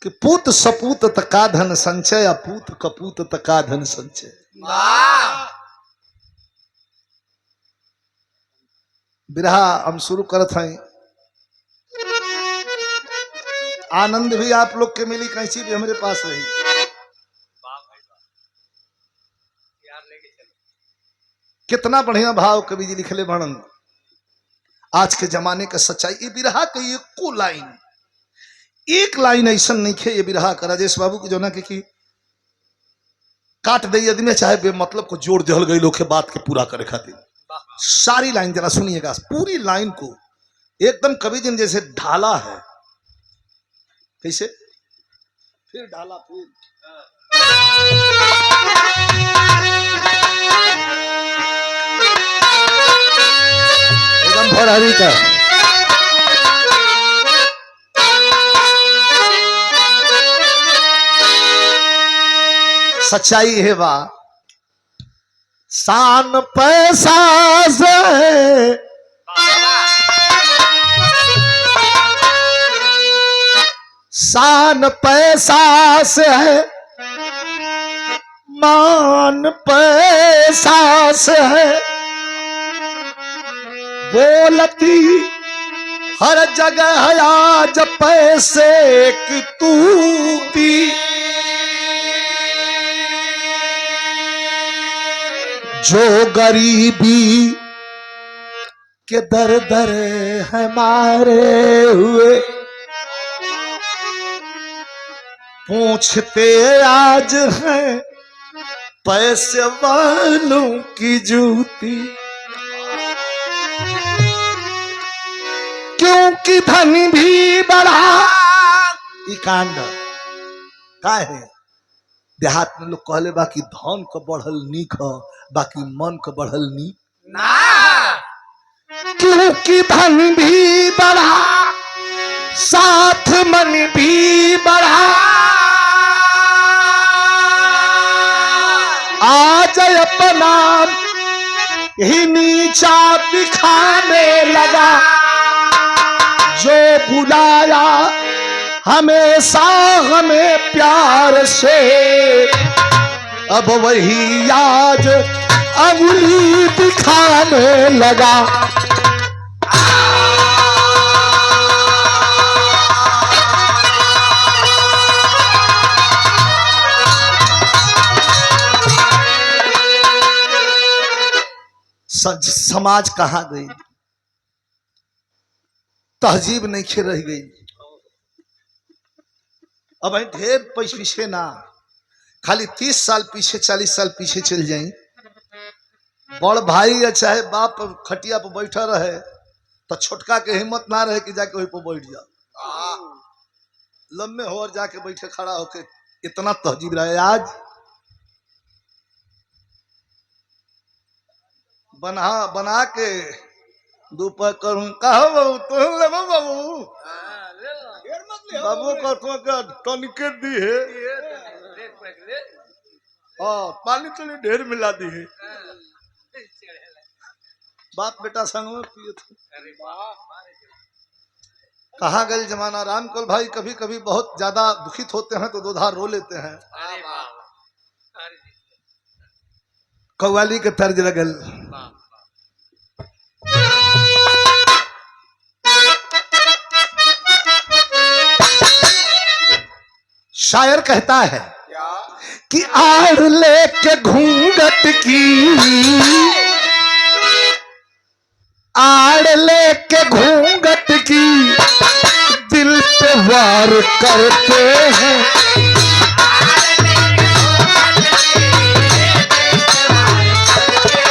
कि पूत सपूत तका धन संचय, अपूत कपूत तका धन संचय। बिरहा हम शुरू करत हैं। आनंद भी आप लोग के मिली, कैसी भी हमारे पास रही। कितना बढ़िया भाव कवि जी लिखले भणन। आज के जमाने का सच्चाई, ये बिरहा के एको लाइन, एक लाइन ऐसा नहीं खे ये बिरहा का राजेश बाबू की जो ना कि काट दे आदमी, चाहे बेमतलब को जोड़ दिहल गई लोग के बात के पूरा करे खातिर। सारी लाइन जरा सुनिएगा, पूरी लाइन को एकदम कवि जी ने जैसे ढाला है। कैसे फिर ढाला, फिर एकदम भरहरी का। सच्चाई है बा, शान पैसा से शान पैसा से है, मान पैसा से है, बोलती हर जगह है आज पैसे की तूती। जो गरीबी के दर दर है मारे हुए, पूछते आज हैं पैसे वालों की जूती। क्योंकि धन भी बढ़ा, ये कांड का है। देहात में लोग कहले बाकी धन को बढ़ल नीक है, बाकी मन को बढ़ल नीक ना। क्योंकि धन भी बढ़ा, साथ मन भी बढ़ा। आज अपना ही नीचा दिखाने लगा, जो बुलाया हमेशा हमें प्यार से, अब वही आज अंगुली दिखाने लगा। समाज कहाँ गई, तहजीब नहीं खे रह गई। अब ढेर पीछे ना, खाली 30 साल पीछे 40 साल पीछे चल जाए। बड़ भाई या चाहे बाप खटिया पर बैठा रहे तो छोटका के हिम्मत ना रहे कि जाके वहीं पर बैठ जाओ, लम्बे हो और जाके बैठे खड़ा होके। इतना तहजीब रहे। आज बना के दोपहर करूं कहो बाबू, तुम ले बाबू, बाबू का टॉनिके दी है, पानी तो नहीं ढेर मिला दी है। बाप बेटा संग में पिए थे। कहाँ गए जमाना। रामकुल भाई कभी कभी बहुत ज्यादा दुखित होते हैं तो दो धार रो लेते हैं। कव्वाली के तर्ज लगल। शायर कहता है कि आड़ लेके घूंघट की, आड़ लेके घूंघट की दिल पे वार करते हैं।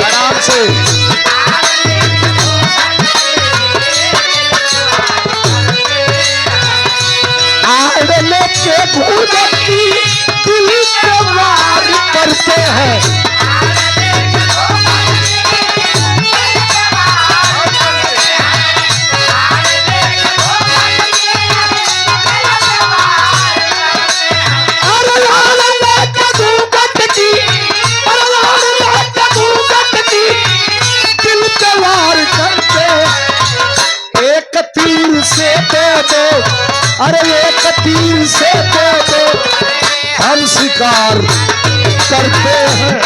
आराम से आड़ लेके घूंघट की दिल पे वार करते हैं। अरे एक तीर से दे दो हम शिकार करते हैं।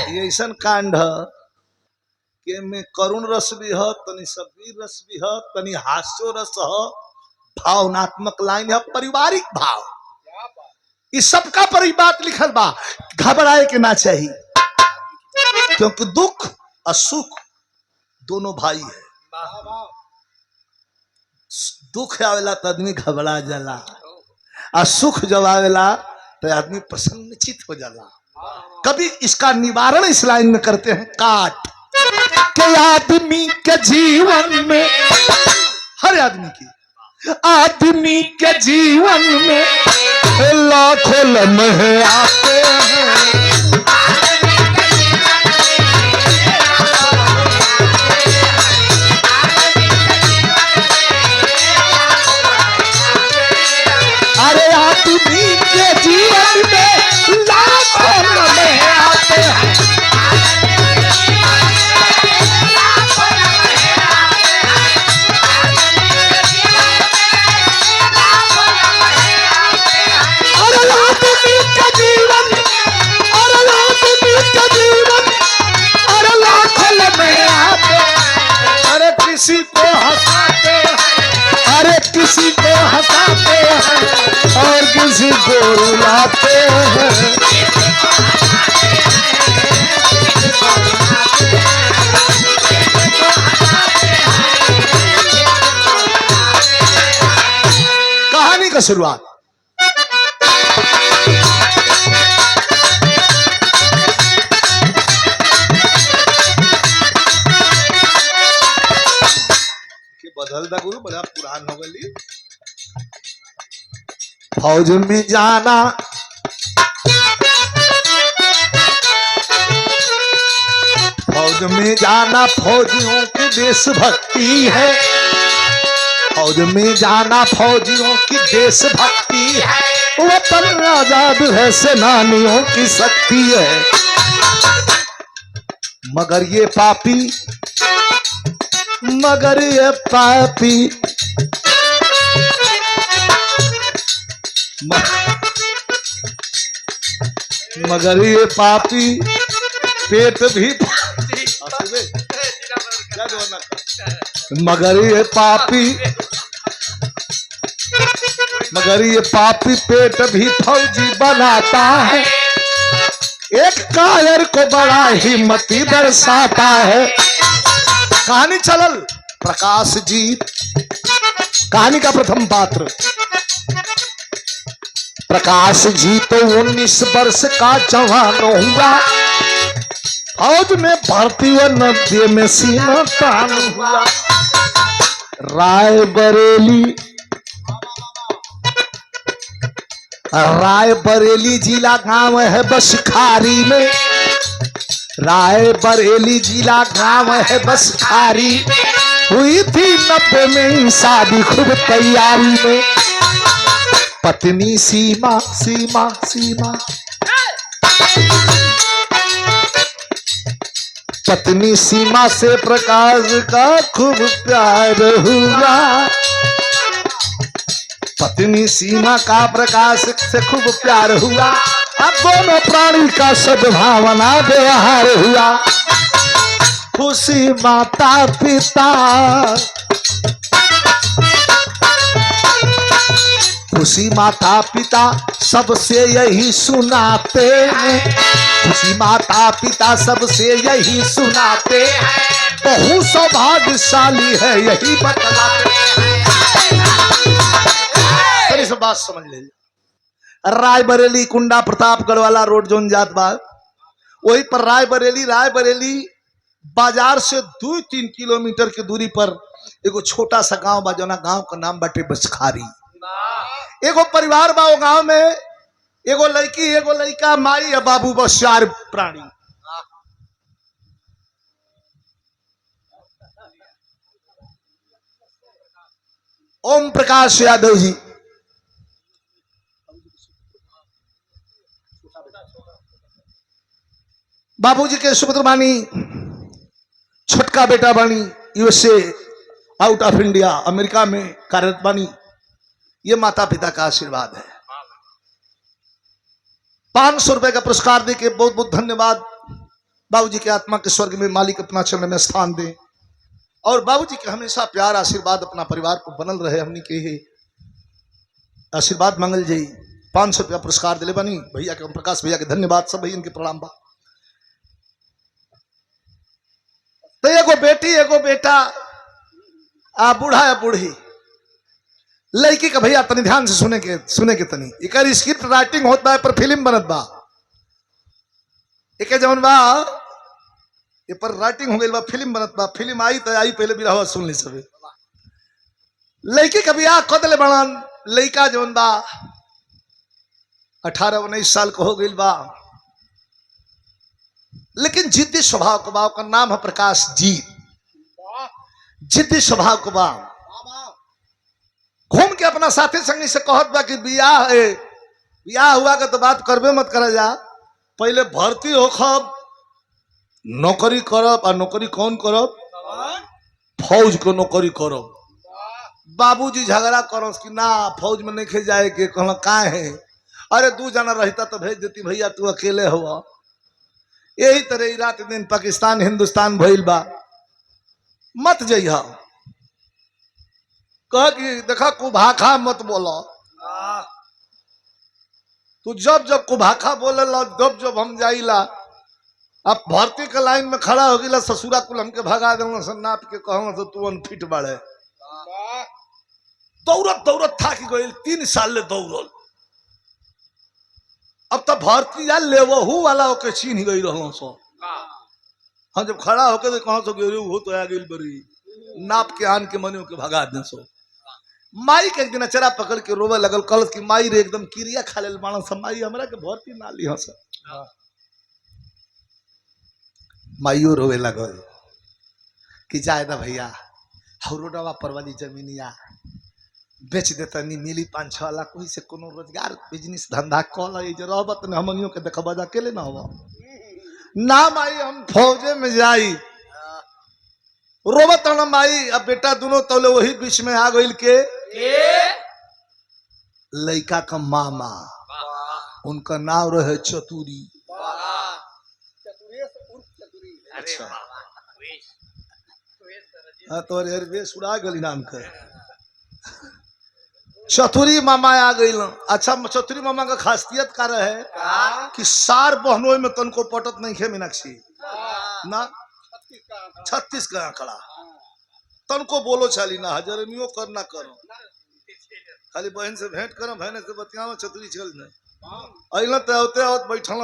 ये ऐसा कांड के में करुण रस भी है, तनी सबीर रस भी है, तनी हास्यो रस है, भावनात्मक लाइन है, पारिवारिक भाव, इस सबका परिबात लिखल बा। घबराए के ना चाहिए, क्योंकि दुख और सुख दोनों भाई है। दुख आवेला तो आदमी घबरा जाला, और सुख जब आवेला तो आदमी प्रसन्नचित हो जाला। कभी इसका निवारण इस लाइन में करते हैं, काट के आदमी के जीवन में, हर आदमी के जीवन में लाखों लम्हे आते हैं। अरे आदमी के जीवन में लाखों लम्हे आते हैं। किसी को हंसाते हैं, अरे किसी को हंसाते हैं और किसी को रुलाते हैं। कहानी का शुरुआत बदल दा गुरु, बड़ा पुरान हो गई। फौज में जाना फौजियों की देशभक्ति है। फौज में जाना फौजियों की देशभक्ति है। वतन आजाद है, सेनानियों की शक्ति है। मगर ये पापी मगर ये पापी पेट भी मगर ये पापी पेट भी फौजी बनाता है। एक कायर को बड़ा हिम्मती दर्शाता है। कहानी चलल प्रकाश जी, कहानी का प्रथम पात्र प्रकाश जी तो 19 वर्ष का जवान हुआ। फौज में भर्ती हुआ, 90 में सीमा तान हुआ। रायबरेली जिला गांव है बसखारी में। रायबरेली जिला गांव है बसखारी। हुई थी 90 में शादी खूब तैयारी में। पत्नी सीमा सीमा सीमा पत्नी सीमा से प्रकाश का खूब प्यार हुआ। पत्नी सीमा का प्रकाश से खूब प्यार हुआ। अब दोनों प्राणी का सद्भावना व्यवहार हुआ। खुशी माता पिता खुशी माता पिता सबसे यही सुनाते हैं। खुशी माता पिता सबसे यही सुनाते हैं। बहुत सौभाग्यशाली है यही बतलाते हैं। सब बात समझ ले। रायबरेली कुंडा प्रतापगढ़ वाला रोड जोन जात बा, वही पर रायबरेली बाजार से 2-3 किलोमीटर की दूरी पर एगो छोटा सा गांव बा, जोना गांव का नाम बाटे बसखारी। एगो परिवार बा, वो गांव में एगो लड़की एगो लड़का, माई या बाबू, बस 4 प्राणी। ओम प्रकाश यादव जी बाबूजी के सुपुत्र बानी, छोटका बेटा बानी, USA out of India America में कार्यरत बानी। ये माता पिता का आशीर्वाद है। 500 रुपए का पुरस्कार दे के बहुत बहुत धन्यवाद। बाबूजी की आत्मा के स्वर्ग में मालिक अपना चरण में स्थान दे और बाबूजी के हमेशा प्यार आशीर्वाद अपना परिवार को बनल रहे। हमनी के ही आशीर्वाद मंगल जी। 500 रुपया पुरस्कार दिले बनी भैया के, प्रकाश भैया के धन्यवाद। सब भैया इनके प्रणाम बा। तो एगो बेटी एगो बेटा आ बूढ़ा या बूढ़ी लड़की का भैया तनी ध्यान से सुने के तनी इकर स्क्रिप्ट राइटिंग होत बा पर फिल्म बनत बा। एक जवन बा ये पर राइटिंग हो गई बा, फिल्म बनत बा। फिल्म आई तो आई, पहले बिरहवा सुन ली सबे। लड़की का बियाह कद ले बनन, लड़का जवन बा 18-19 साल का हो गई बा, लेकिन जिद्दी स्वभाव को बा। ओकर नाम है प्रकाश जी। जिद्दी स्वभाव को बा। घूम के अपना साथी संगी से कहत बा कि बियाह है, बियाह हुआ का तो बात करबे मत करा जा, पहले भर्ती हो खब, नौकरी करब। और नौकरी कौन करब? फौज को नौकरी करब। बाबूजी झगड़ा करो कि ना फौज में नहीं जाए के। कहला का है? अरे 2 जना रहता तो भेज देती भैया, तू अकेले हुआ। यही तरह रात दिन पाकिस्तान हिंदुस्तान भइल बा, मत जइहा। कह कि देखा कुभाखा मत बोलो। तू जब जब कुभाखा बोले जब जब हम जाइला, अब भर्ती के लाइन में खड़ा हो गया ससुरा कुल हमके भगा देना से नाप के कहना तो तू अनफिट बाड़े। दौड़त दौड़त थाक गई, 3 साल ले दौड़ल। अब तो भर्ती या लेवहू वाला ओके छीन गई रहलो सो। हाँ जब खड़ा होके तो कहाँ सो गिरी वो तो आ गई बड़ी नाप के आन के मनियों के भगा दे सो। माई के एक दिन अचरा पकड़ के रोवे लगल, कल की माई रे एकदम क्रिया खा ले मानस, माई हमरा के भर्ती ना ली हस। माइयो रोवे लगल कि जायदा भैया हौरोडवा पर वाली जमीनिया बेच देता, नहीं मिली 5-6 लाख, कोई से कोनो रोजगार बिजनेस धंधा कल रहबत न हमनियों के देखबा अकेले ना हो ना। माई हम फौजे में जाई, रोबत न माई। अब बेटा दोनों तौले वही बीच में आ गइल के लड़का का मामा, उनका नाम रहे चतुरी। अच्छा हाँ तो वेश उड़ा गली नाम का चतुरी मामा आ गई। अच्छा चतुरी मामा का खासियत का रहे कि सार बहनों में तनको पटत नहीं है मीनाक्षी ना, 36 का आंकड़ा तनको बोलो चाली ना, हजरमियों कर ना करो, खाली बहन से भेंट करो, बहन से बतियाओ, चतुरी चल जाए। अल तो होते आवत बैठल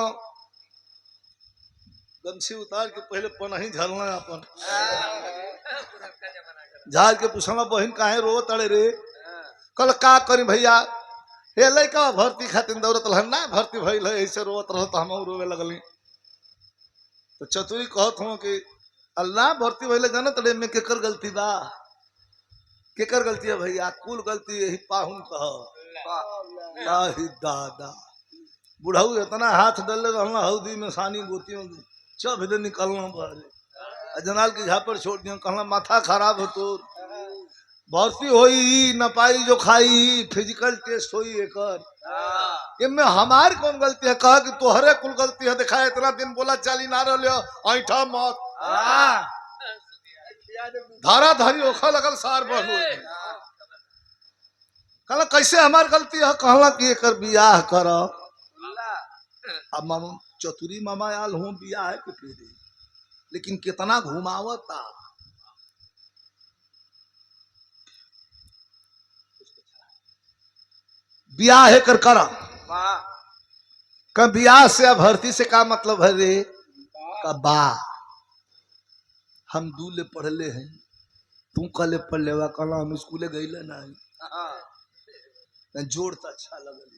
गमछी उतार के पहले पनही झलना अपन झाड़ के पूछना बहन काहे रो तड़े रे? कल का करी भैया, हे लड़का भर्ती खातिर दौड़त रह ना, भर्ती भइल है ऐसे रोत रह तो हम रोवे लगली। तो चतुरी कहत हूँ कि अल्लाह भर्ती भइल जाना तड़े में केकर गलती बा? केकर गलती है भैया? कुल गलती यही पाहुन कह दादा। बुढ़ऊ इतना हाथ डले रहना हौदी में सानी गोतियों चब दे निकलना बारे जनाल की झापड़ छोड़ दिया। कहना माथा खराब हो तो भर्ती होई न पाई जो खाई, फिजिकल टेस्ट होई एकर इनमें हमार कौन गलती है? कहा कि तोहरे कुल गलती है, दिखाए इतना दिन बोला चाली ना रहो ऐठा मत धारा धारी ओखा लगल सार बहू। कहला कैसे हमार गलती है? कहला कि एकर बियाह कर। अब मामा चतुरी मामा आल हूँ बियाह के फेरे, लेकिन कितना घुमावता। बियाह है कर करा का बियाह से अब भर्ती से का मतलब है रे? का बा हम दूले पढ़ले हैं, तू कले पढ़ लेवा। कहला हम स्कूले गईले नहीं, जोड़ तो अच्छा लगल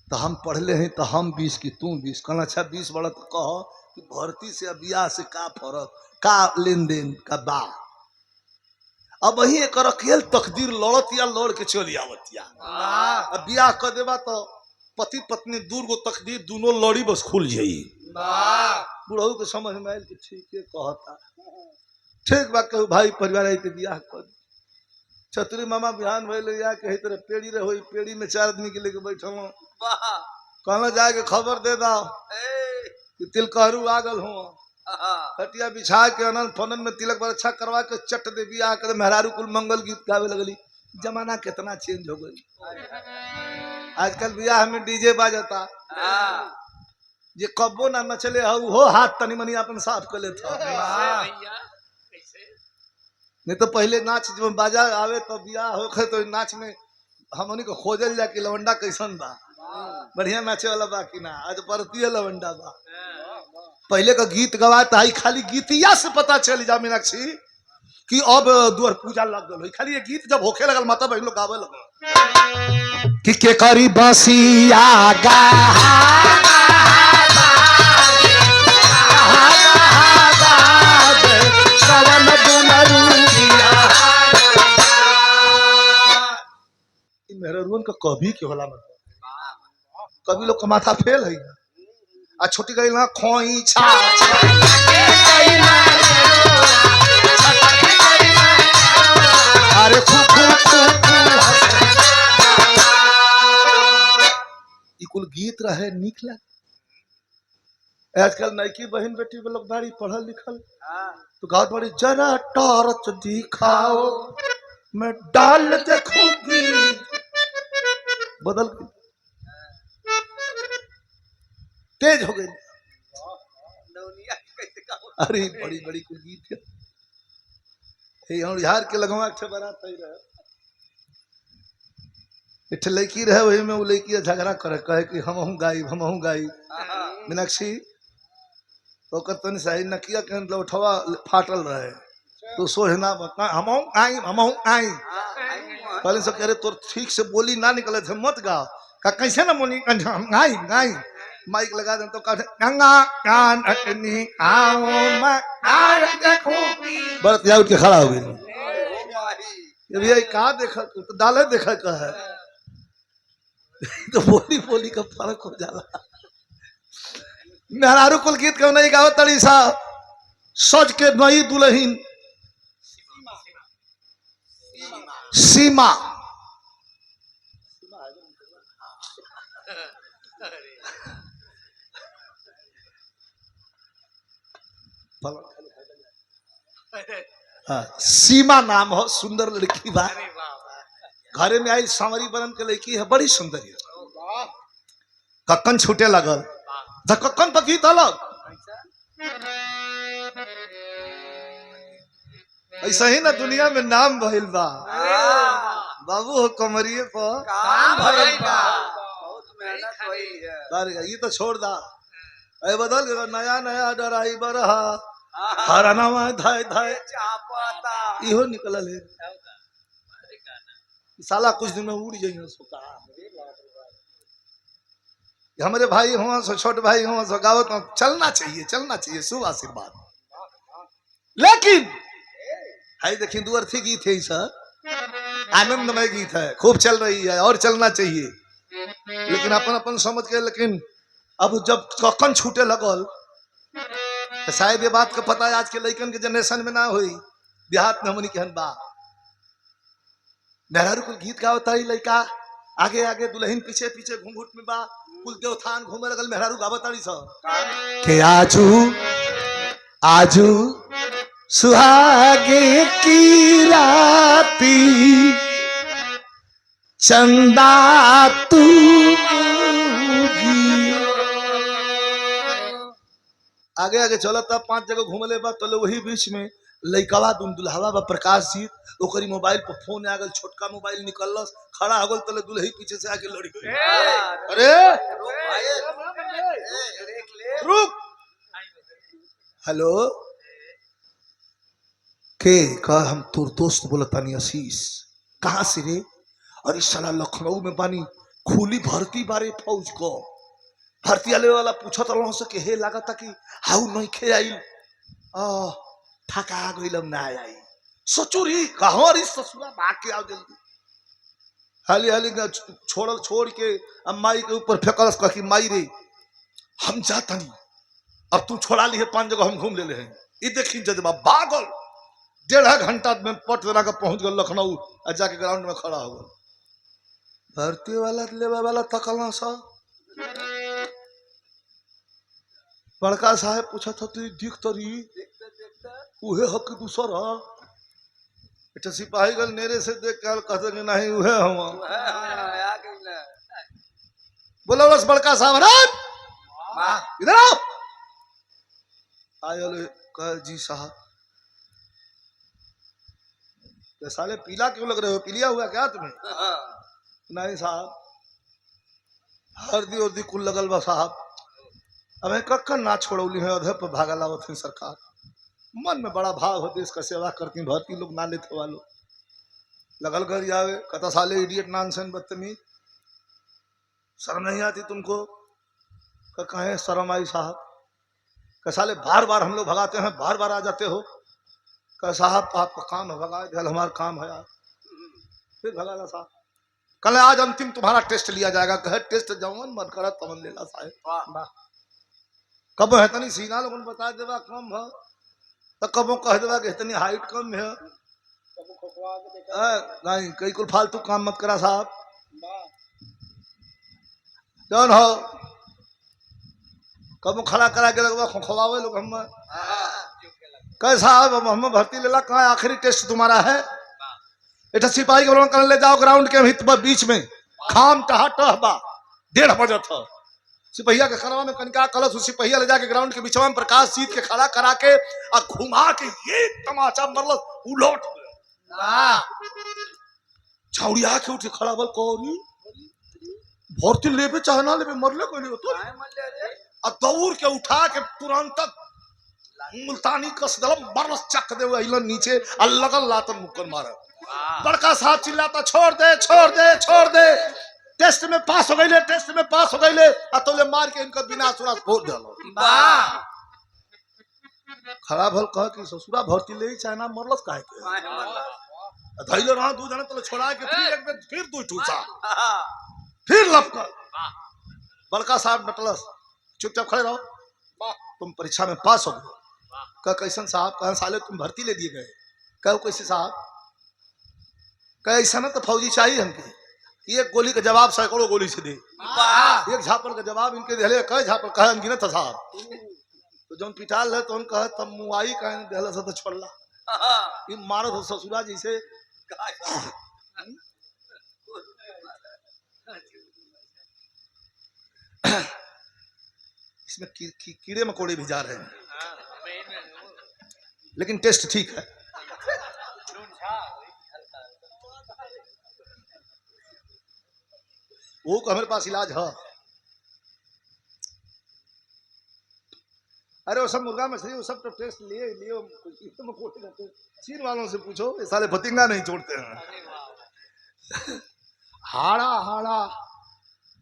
तो हम पढ़ले हैं तो हम 20 की तू 20। कहला अच्छा 20 बड़ा तो कहो कि भर्ती से अब बियाह से का फर्क, का लेन देन का बा? अब वही एक अकेल तकदीर लड़त या लड़ के चली आवत या। अब बियाह कर देबा तो पति पत्नी दूर को तकदीर दोनों लड़ी बस खुल जाई। बुढ़ऊ के समझ में आयल कि ठीक है कहता ठीक बा कहू भाई परिवार आई के बियाह कर छतरी मामा बिहान भइल या कही तरह पेड़ी रे होई पेड़ी में 4 आदमी के लेके बैठल कहना जाके खबर दे दाओ कि तिलकहरू आ गल हूँ खटिया बिछा के अनंत फनन में तिलक पर अच्छा करवा के चट दे बियाह कर मेहरारू कुल मंगल गीत गावे लगली। जमाना कितना चेंज हो गई। आजकल बियाह में डीजे बाजता जे कब्बो ना नचले हो हाथ तनी मनी अपन साफ कर लेता। नहीं तो पहले नाच जब बाजा आवे तो बियाह होखे तो नाच में हमनी को खोजल जा कि लवंडा कैसन बा बढ़िया नाचे वाला बा कि ना। आज परती लवंडा बा। पहले का गीत गवाता है खाली गीतिया से पता चल जा मीनाक्षी कि अब द्वार पूजा लग गल। खाली ये गीत जब होखे लगल माता बहन लोग गावे लगल कि के करी बसिया गा मेहरुन का कभी के होला मतलब कभी लोग का माथा फेल है आ छोटी गई ना खोई छा अरे कुल गीत रहे निकला। आजकल नईकी बहन बेटी लोग बाड़ी पढ़ल लिखल तो गाँव बड़ी जरा टॉर्च दिखाओ मैं डाल देखूंगी बदल तेज हो गई। अरे बड़ी बड़ी कुल गीत है बिहार के लगवा बारात एक लड़की रहे वही में वो लड़की झगड़ा करे कहे कि हम गाई मीनाक्षी तो तनी सही नकिया के लौठवा फाटल रहे तो सोचना बता हम आई पहले से कह रहे तो ठीक से बोली ना निकले थे मत गाओ का कैसे ना मोनी गाई माइक लगा दे तो गंगा कान अटनी आओ मैं आ देखो बरत जा उठ के खड़ा हो गई। ये भैया कहाँ देखा तो डाले देखा का है तो बोली का फर्क हो जाला। मेहरारू कुल गीत क्यों नहीं गाओ तड़ी सा सज के नई दुल्हन सीमा सीमा नाम हो सुंदर लड़की बा घरे में आई सांवरी बरन के लड़की है बड़ी सुंदर है। कक्कन छूटे लगल कक्कन पर गीत अलग ऐसा ही ना दुनिया में नाम भइल बा बाबू हो कमरिए पर ये तो छोड़ दा अरे बदल गया नया नया डराई बरहा हराना धाय धाय इहो निकलल है साला कुछ दिन में उड़ जाइए सोता। हमारे भाई हुआ सो छोटे भाई हुआ सो गाओ तो चलना चाहिए शुभ आशीर्वाद। लेकिन हाई देखिए दो अर्थी गीत है सर आनंदमय गीत है खूब चल रही है और चलना चाहिए लेकिन अपन समझ के। लेकिन अब जब कक्कन छूटे लगल तो शायद ये बात का पता है आज के लड़कन के जनरेशन में ना हुई देहात में हमनी केहन बा मेहरारू कुल गीत गावता ही लड़का आगे आगे दुल्हन पीछे पीछे घूंघट में बा कुल देवथान घूमे लगल मेहरारू गावताड़ी सब के आजू सुहागे की राती चंदा तू आगे आगे चला तब 5 जगह घूमले बा तो वही बीच में लइकवा दुल्हवा बा प्रकाश जी ओकरी मोबाइल पर फोन आ गल छोटका मोबाइल निकलस खड़ा हो गल तले दुल्ही पीछे से आके लड़ी गई। अरे रुक हेलो के का हम तोर दोस्त बोलतानी आशीष कहाँ से रे। अरे साला लखनऊ में बानी खुली भर्ती बारे फौज को भर्ती आले वाला पूछत रहो से के हे लागता कि हाउ नहीं खे आई थका गइलम ना आई सोचू री कहो री ससुरा भाग के आओ जल्दी हाली हाली छोड़ के अब माई के ऊपर फेंकलस कही माई रे हम जाता नहीं अब तू छोड़ा ली है 5 जगह हम घूम ले हैं। ये देखी जजबा बागल 1.5 घंटा में पट बना कर पहुंच गए लखनऊ और जाके ग्राउंड में खड़ा हो गए। भर्ती वाला लेवा वाला तकलना सा बड़का साहेब पूछा था तू दिख तरी उहे हक दूसरा बेटा सिपाही गल नेरे से देख कर कहते कि नहीं उहे हम बोला बस बड़का साहब इधर आओ आयो कह जी साहब साले पीला क्यों लग रहे हो पीलिया हुआ क्या तुम्हें? नहीं साहब हरदी उर्दी कुल लगल बा साहब हमें कक्कर ना छोड़ौली है अधर पर भागा लावत है सरकार मन में बड़ा भाव हो देश का सेवा करती भर्ती लोग ना लेते वालों लगल घर आवे कता साले इडियट नॉनसेंस बदतमीज शर्म नहीं आती तुमको? कहे शर्म आई साहब? साले बार बार हम लोग भगाते हैं बार बार आ जाते हो? कह साहब आपका काम है भगा दे हमारा काम है यार फिर भगा साहब कल आज अंतिम तुम्हारा टेस्ट लिया जाएगा कह टेस्ट जवन मत कर तमन लेला साहब कब है तनी सीना लोगन बता देवा कम है तो कबो कह देवा कि इतनी हाइट कम है नहीं कई कुल फालतू काम मत करा साहब जौन हो कबो खड़ा करा के लगवा खवावे लोग हम कह साहब अब हम भर्ती लेला कहा आखिरी टेस्ट तुम्हारा है इटा सिपाही के कर ले जाओ ग्राउंड के हित बीच में खाम टहा टहबा 1:30 बजे था सिपहिया के खरवा में कनका कलश सिपहिया ले जाके ग्राउंड के बीचवा में प्रकाश सीत के खड़ा करा के और घुमा के ये तमाचा मरल उलट छाउड़िया के उठे खड़ा बल कौरी भर्ती लेबे चाहे ना लेबे मरले कोई नहीं होतो और दौड़ के उठा के तुरंत मुल्तानी कस दल बरस चक दे अइलन नीचे और लगल लातन मुक्कर मारे बड़का साहब चिल्लाता छोड़ दे छोड़ दे छोड़ दे टेस्ट में पास हो गईले टेस्ट में पास हो गईले अतोले मार के इनका बिना सुरास भोट डालो खराब हल कह कि ससुरा भर्ती ले चाइना मरलस काहे के धइलो रहा 2 जने तो छोड़ा के फिर एक बेर फिर 2 ठूसा फिर लपकर बड़का साहब डटलस चुपचाप खड़े रहो तुम परीक्षा में पास हो गए का कैसन साहब कहा साले तुम भर्ती ले दिए गए कहो कैसे साहब कह ऐसा ना तो फौजी चाहिए हमके एक गोली का जवाब सैकड़ों गोली से दे एक झापड़ का जवाब इनके दिले कई झापड़ कहे हम गिनत साहब तो जौन पिटाल है तो हम कहे तब मुआई कहे दिला से तो छोड़ला ये मारत हो ससुरा जैसे इसमें कीड़े मकोड़े भी जा रहे हैं लेकिन टेस्ट ठीक है वो हमारे पास इलाज है अरे वो सब मुर्गा मछली वो सब तो टेस्ट लिए चीन वालों से पूछो ये साले भतिंगा नहीं छोड़ते हैं हाड़ा हाड़ा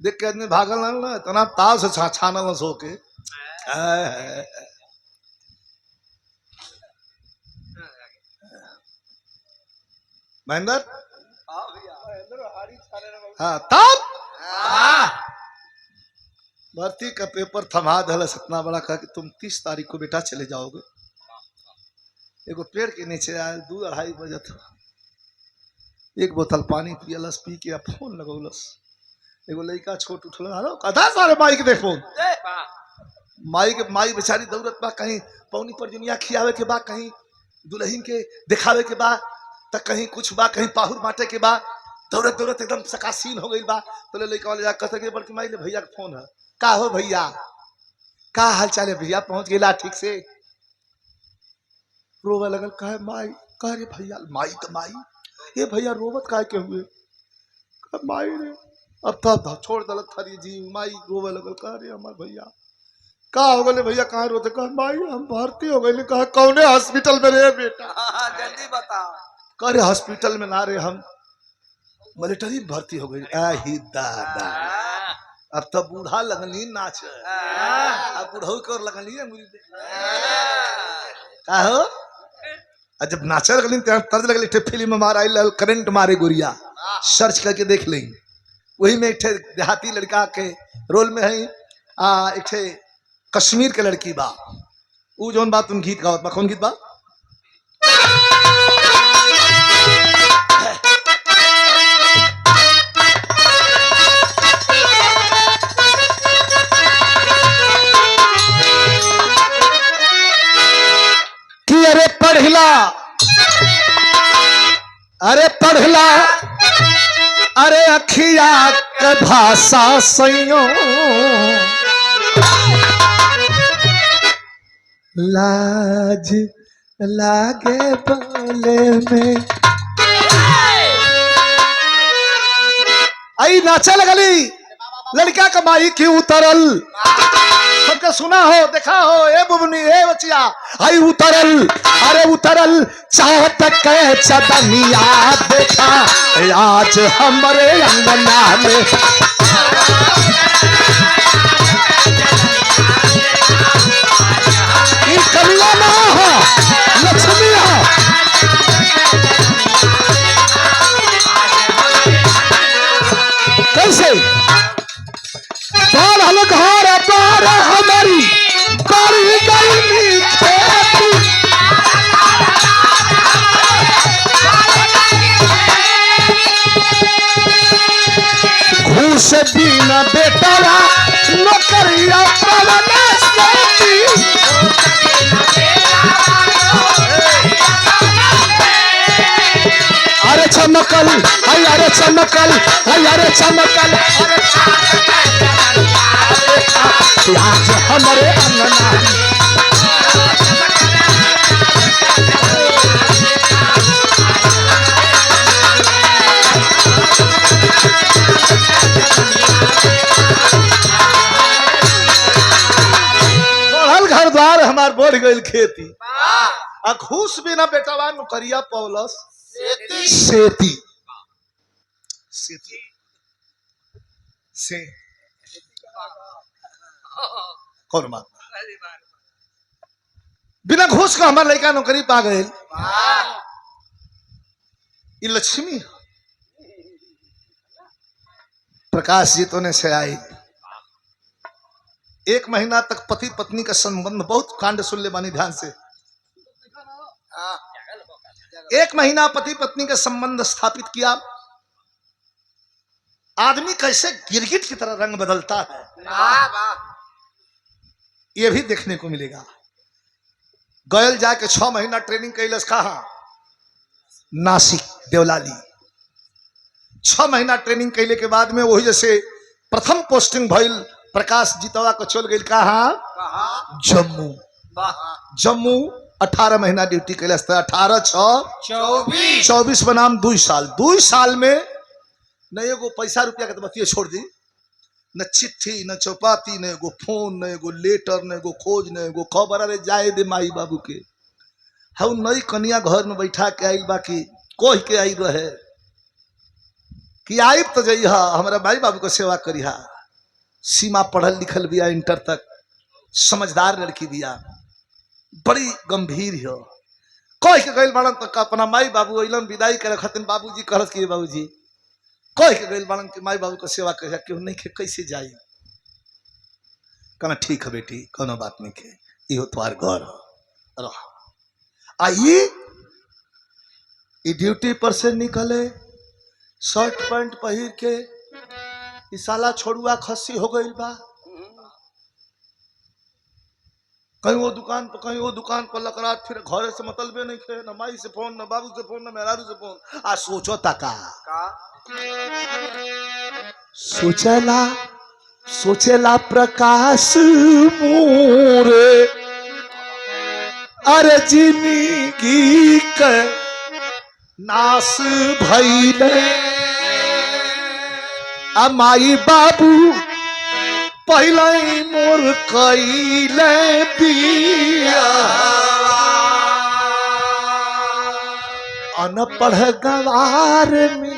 देख के आदमी भागल ना इतना ताव से छानल सो के महेंद्र हाँ तब भर्ती का पेपर थमा दल इतना बड़ा कहा कि तुम 30 तारीख को बेटा चले जाओगे एगो पेड़ के नीचे आए 2-2:30 बजे था एक बोतल पानी पियलस पी के फोन लगौलस एगो लड़का छोट उठल हेलो कदा सारे माई के देखो माई बेचारी दौड़त बा कहीं पौनी पर दुनिया खियावे के बा कहीं दुल्हन के दिखावे के बा तक कहीं कुछ बा कहीं पाहुर बांटे के बा दौड़त दौड़त एकदम सकासीन हो गई बा तो लड़का वाले जाकर कहते बल्कि माई ले भैया का फोन है का हो भैया का हाल चाल है भैया पहुंच गेला ठीक से रोवे लगल कहे माई कह रे भैया माई तो माई ये भैया रोवत काहे के हुए माई रे अब तब छोड़ दलत थारी जी माई रोवे लगल कह रे हमार भैया का हो गए भैया कहाँ रोते कहा माई हम भर्ती हो गए कहा कौने हॉस्पिटल में रे बेटा जल्दी बता कह रे हॉस्पिटल में ना रे हम मिलिट्री भर्ती हो गई आही दादा अब तो बूढ़ा लगनी नाच अब बूढ़ा कर लगनी का हो जब नाचे लगनी तर्ज लगली फिल्म में मारा करंट मारे गोरिया सर्च करके देख लेंगे। वही में एक देहाती लड़का के रोल में है, एक कश्मीर के लड़की बा। वो जौन बात तुम गीत गावत बा, कौन गीत बा? कि अरे पढ़ला, अरे पढ़ला, अरे अखिया के भाषा सैयो लाज लागे बोले में। आई नाचे लगली लड़का कमाई की उतरल, सबके सुना हो देखा हो, ए बुबनी ए बचिया, आई उतरल, अरे उतरल चाहत के चदनिया देखा आज हमरे अंगना में। ये कलिया ना हो, लक्ष्मी हो। कैसे बाल घर बार हमारी करी गई खेती, घूस बिना बेटवा नौकरिया पवना सेती। अरे चमकल, अरे चमकल, अरे चमकल, आज हमारे अंगना। बढ़ल घर द्वार हमार बढ़ गई खेती, घूस बिना बेटवा नौकरिया पौलस सेती। सेती से कौन बात? बिना घूस का हमारे लड़का नौकरी पा गए। ये लक्ष्मी प्रकाश जी तो ने से आई। 1 महीना तक पति पत्नी का संबंध, बहुत कांड सुन ले बानी ध्यान से। 1 महीना पति पत्नी का संबंध स्थापित किया। आदमी कैसे गिरगिट की तरह रंग बदलता है ये भी देखने को मिलेगा। गयल जाके 6 महीना ट्रेनिंग कैलस कहा, नासिक देवलाली। 6 महीना ट्रेनिंग कैले के बाद में वही जैसे प्रथम पोस्टिंग भइल प्रकाश जीतवा को चल गई कहा जम्मू। जम्मू 18 महीना ड्यूटी कैलस। 18 6 24 बनाम 2 साल। 2 साल में न एगो पैसा रुपया के तो बतिये छोड़ दी, न चिट्ठी न चौपाती, न एगो फोन, न एगो लेटर, न एगो खोज, न एगो खबर। अरे जाए दे माई बाबू के, हऊ नई कनिया घर में बैठा के आई बाकी कोह के आई रहे कि आई तो जइहा हमारा माई बाबू को सेवा करिहा। सीमा पढ़ल लिखल बिया, इंटर तक, समझदार लड़की बिया, बड़ी गंभीर हो। कह के गइल बाड़न तक अपना माई बाबू अइलन विदाई करे खतिन। बाबूजी कहत कि बाबूजी कह के गइल बाड़न कि माई बाबू को सेवा करे, क्यों नहीं के कैसे जाई? कहना ठीक है बेटी, कोनो बात नहीं के, इहो तुम्हार घर रह। आइए ई ड्यूटी पर से निकले, शर्ट पैंट पहिर के, ई साला छोड़ुआ खस्सी हो गइल बा। कहीं वो दुकान पर, कहीं वो दुकान पर लकड़ात, फिर घरे से मतलबे नहीं खे, न माई से फोन, न बाबू से फोन, न मेहरारू से फोन। आ सोचो तका सोचला, सोचला प्रकाश मोरे, अरे जिंदगी के नास भइले। आ माई बाबू पहले मोर कैले बिया, अनपढ़ गवार में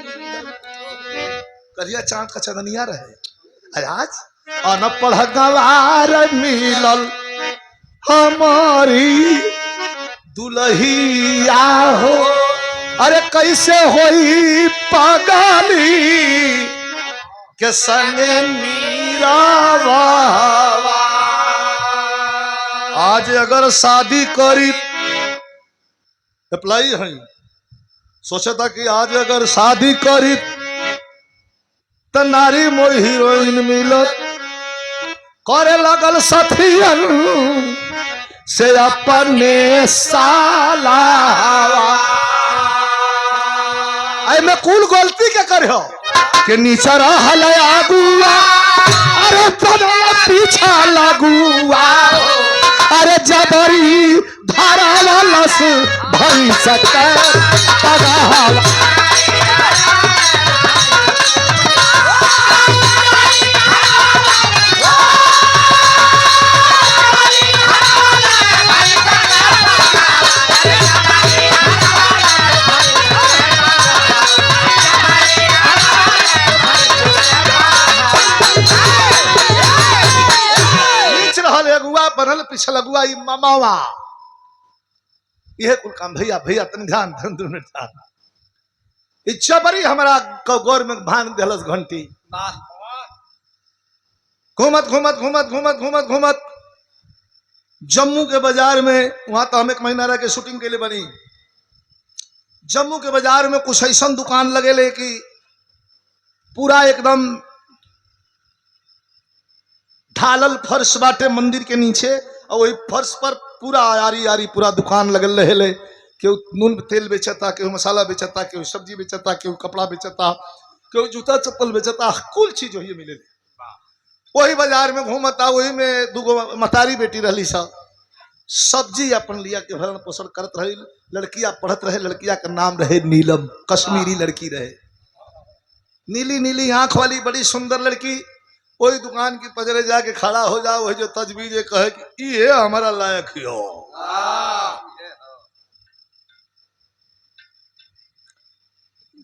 करिया चांद का चंदनिया रहे। आज अनपढ़ गवार मिलल हमारी दुल्हिया हो, अरे कैसे होई पागली के संग मीरावा। आज अगर शादी करी अप्लाई है, सोचा था कि आज अगर शादी करी तो नारी मोर हीरोइन मिलत, करे लगल सथियन से अपने साला। आई मैं कुल गलती के कर हो कि नीचा रहल आगुआ, अरे पीछा लगुआ, अरे जबरी धारा लस भई सके पगावा। बनल पिछल अगुआ मामावा, यह कुल काम। भैया भैया तन ध्यान इच्छा बड़ी हमारा गौर में भान दिलस घंटी। घूमत घूमत घूमत घूमत घूमत घूमत जम्मू के बाजार में, वहां तो हम एक महीना रह के शूटिंग के लिए बनी। जम्मू के बाजार में कुछ ऐसा दुकान लगे ले कि पूरा एकदम ढालल फर्श बाटे मंदिर के नीचे, और वही फर्श पर पूरा आरी आरी पूरा दुकान लगल रहे। केहू नून तेल बेचता, केहू मसाला बेचता, केहू सब्जी बेचता, केहू कपड़ा बेचता, केहू जूता चप्पल बेचता, कुल चीज वही मिले। वही बाजार में घूमता, वही में दूगो मतारी बेटी रही सब, सब्जी अपन लिया के भरण पोषण करत रही। लड़कियां पढ़त रहे, लड़किया का नाम रहे नीलम, कश्मीरी लड़की रहे, नीली नीली आंख वाली बड़ी सुंदर लड़की। वही दुकान की पजरे जाके खड़ा हो जाओ, वही जो तजवीज कहे कि ये हमारा लायक ही हो।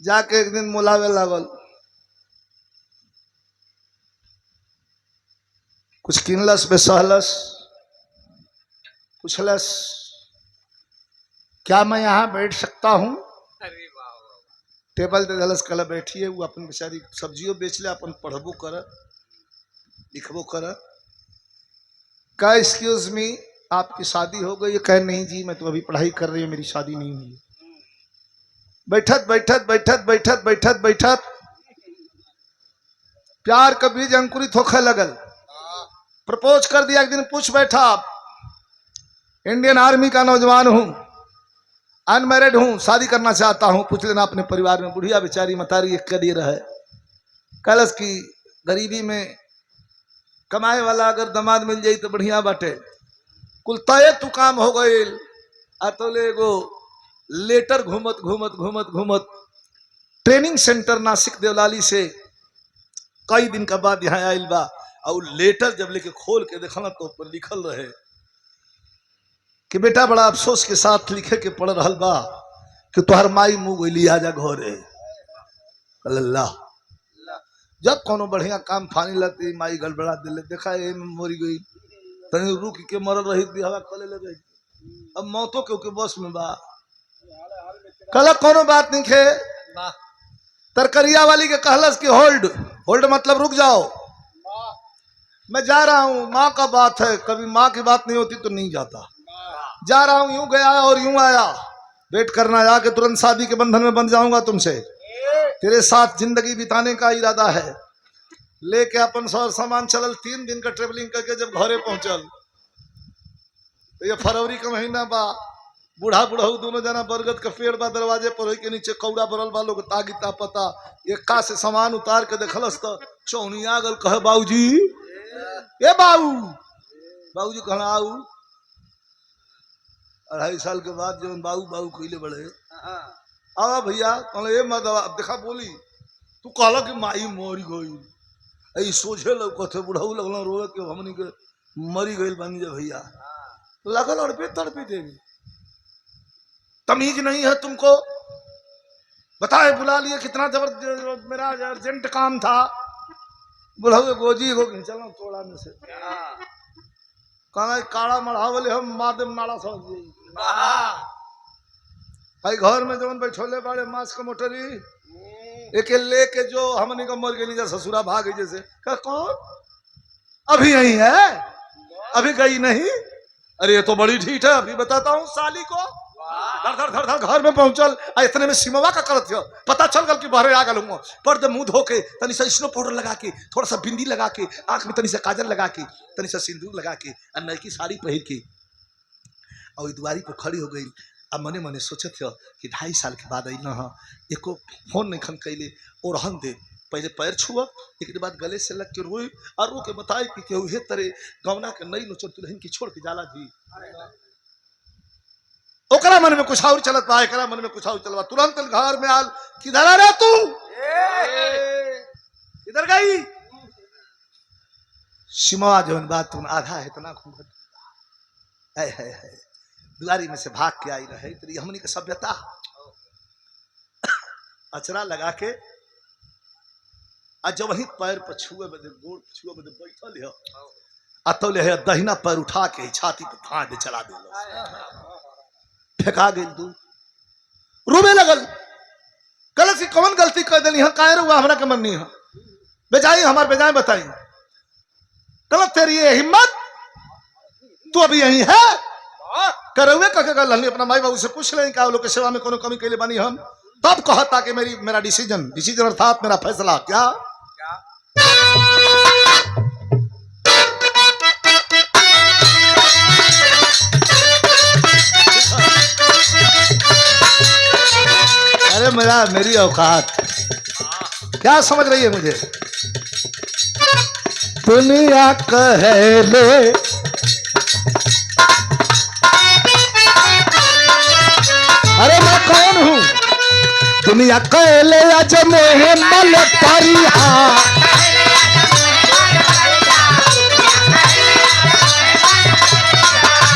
जाके एक दिन मुलावे लागल, कुछ किनलस पे सहलस, पूछलस क्या मैं यहाँ बैठ सकता हूँ? टेबल दे दलस, कल बैठिए। वो अपन बेचारी सब्जियों बेच ले, अपन पढ़बो कर लिखबो कर। क्या एक्सक्यूज मी, आपकी शादी हो गई? कह नहीं जी, मैं तो अभी पढ़ाई कर रही हूँ, मेरी शादी नहीं हुई। बैठत बैठत बैठत बैठत बैठत बैठत प्यार का बीज अंकुरित होकर लगल, प्रपोज कर दिया। एक दिन पूछ बैठा, इंडियन आर्मी का नौजवान हूं, अनमैरिड हूं, शादी करना चाहता हूं, पूछ लेना अपने परिवार में। बुढ़िया बेचारी मतारी एक करियर है, कलश की गरीबी में कमाए वाला अगर दामाद मिल जाये तो बढ़िया बाटे। कुल तय तू काम हो गए। अतोले एगो लेटर घूमत घूमत घूमत घूमत ट्रेनिंग सेंटर नासिक देवलाली से कई दिन के बाद यहाँ आयल बा। और लेटर जब लेके खोल के देखना तो ऊपर लिखल रहे कि बेटा बड़ा अफसोस के साथ लिखे के पड़ रहा बा कि तुहार माई मुँह गई, आजा घरे। अल्लाह, जब कोनो बढ़िया काम फानी लगती माई गड़बड़ा दिले, देखा ये मरी गई, तनी रुक के मरल रही थी, हवा खोले लगे, अब मौतों के बस में बा। कल कोनो बात नहीं खे, तरकरिया वाली के कहलस कि होल्ड। होल्ड मतलब रुक जाओ, मैं जा रहा हूँ, माँ का बात है, कभी माँ की बात नहीं होती तो नहीं जाता। जा रहा हूँ, यूं गया और यूं आया, वेट करना, आके तुरंत शादी के बंधन में बंध जाऊंगा तुमसे, तेरे साथ जिंदगी बिताने का इरादा है। लेके अपन सौर सामान चलल, 3 दिन का ट्रेवलिंग करके जब घरे पहुंचल तो ये फरवरी का महीना बा। बूढ़ा बुढ़ऊ दोनों जना बरगद का पेड़ बा, दरवाजे पर के नीचे कौड़ा बरल बा, लोग तागी तापता। एक्का से सामान उतार के देखलस तो चौनिया गल, कहे बाबूजी, ए बाबूजी कहना आऊ। 2.5 साल के बाद जो बाबू बाबू कहले बड़े, आवा भैया, कहले ए मदवा, अब देखा बोली तू कहला कि माई मरी गई, ऐ सोझे लौकत है। बुढ़ऊ लगल रोए के हमनी के मरी गई बनी जा भैया, लगल अड़पे तड़पे देवी। तमीज नहीं है तुमको, बताए बुला लिए, कितना जबरदस्त, मेरा अर्जेंट काम था। बुढ़ऊ गोजी हो चलो थोड़ा में से कहना काड़ा मढ़ावले हम मार दे नाड़ा समझ। भाई घर में जवन बैठोले बाड़े मांस का मोटरी एक लेके जो हमने का मर गई ससुरा भाग गई जैसे का कौन अभी यही है अभी गई नहीं। अरे ये तो बड़ी ढीठ है अभी बताता हूँ साली को धर धर धर धर घर में पहुंचल इतने में सिमवा का करत हो पता चल गल कि बहरे आ गल पर दे मुंह धो के तनी सा स्नो पाउडर लगा के थोड़ा सा बिंदी लगा के आंख में तनी सा काजल लगा के तनी सा सिंदूर लगा के और नई की साड़ी पहन के और दुआरी पर खड़ी हो गई। अब मने मने सोचे थे कि 2.5 साल के बाद आई ना एको फोन नहीं खन कैले और रहन दे पहले पैर छुआ एक बाद गले से लग के रोई और रो के बताए कि केहू हे तरे गवना के नई नोचर दुल्हन की छोड़ के जाला जी ओकरा मन में कुछ और चलत बा एकरा मन में कुछ और चलवा तुरंत घर में आल किधर आ रहा तू इधर गई सिमवा जवन बात तुम आधा है इतना घूंघट है दुआरी में से भाग के आई रहे तेरी हमनी के सभ्यता अचरा लगा के जब वही पैर पर छुए बदे गोड़ छुए बदे बैठल है अतौले है दहिना पैर उठा के छाती पे धां दे चला दे फेंका गई दूर रोने लगल गलत सी कौन गलती कर दिली हाँ काहे हुआ हमरा के मन नहीं है बेजाई हमार बेजाय बताई गलत तेरी ये हिम्मत तू अभी यही है करवे कह के गल अपना माई बाबू से पूछ लें क्या लोग के सेवा में कोनो कमी कैले बनी हम तब कहता कि मेरा डिसीजन अर्थात मेरा फैसला क्या अरे मेरी औकात क्या समझ रही है मुझे दुनिया कहे ले अरे मैं कौन हूँ दुनिया कहले अजमे मल परिहा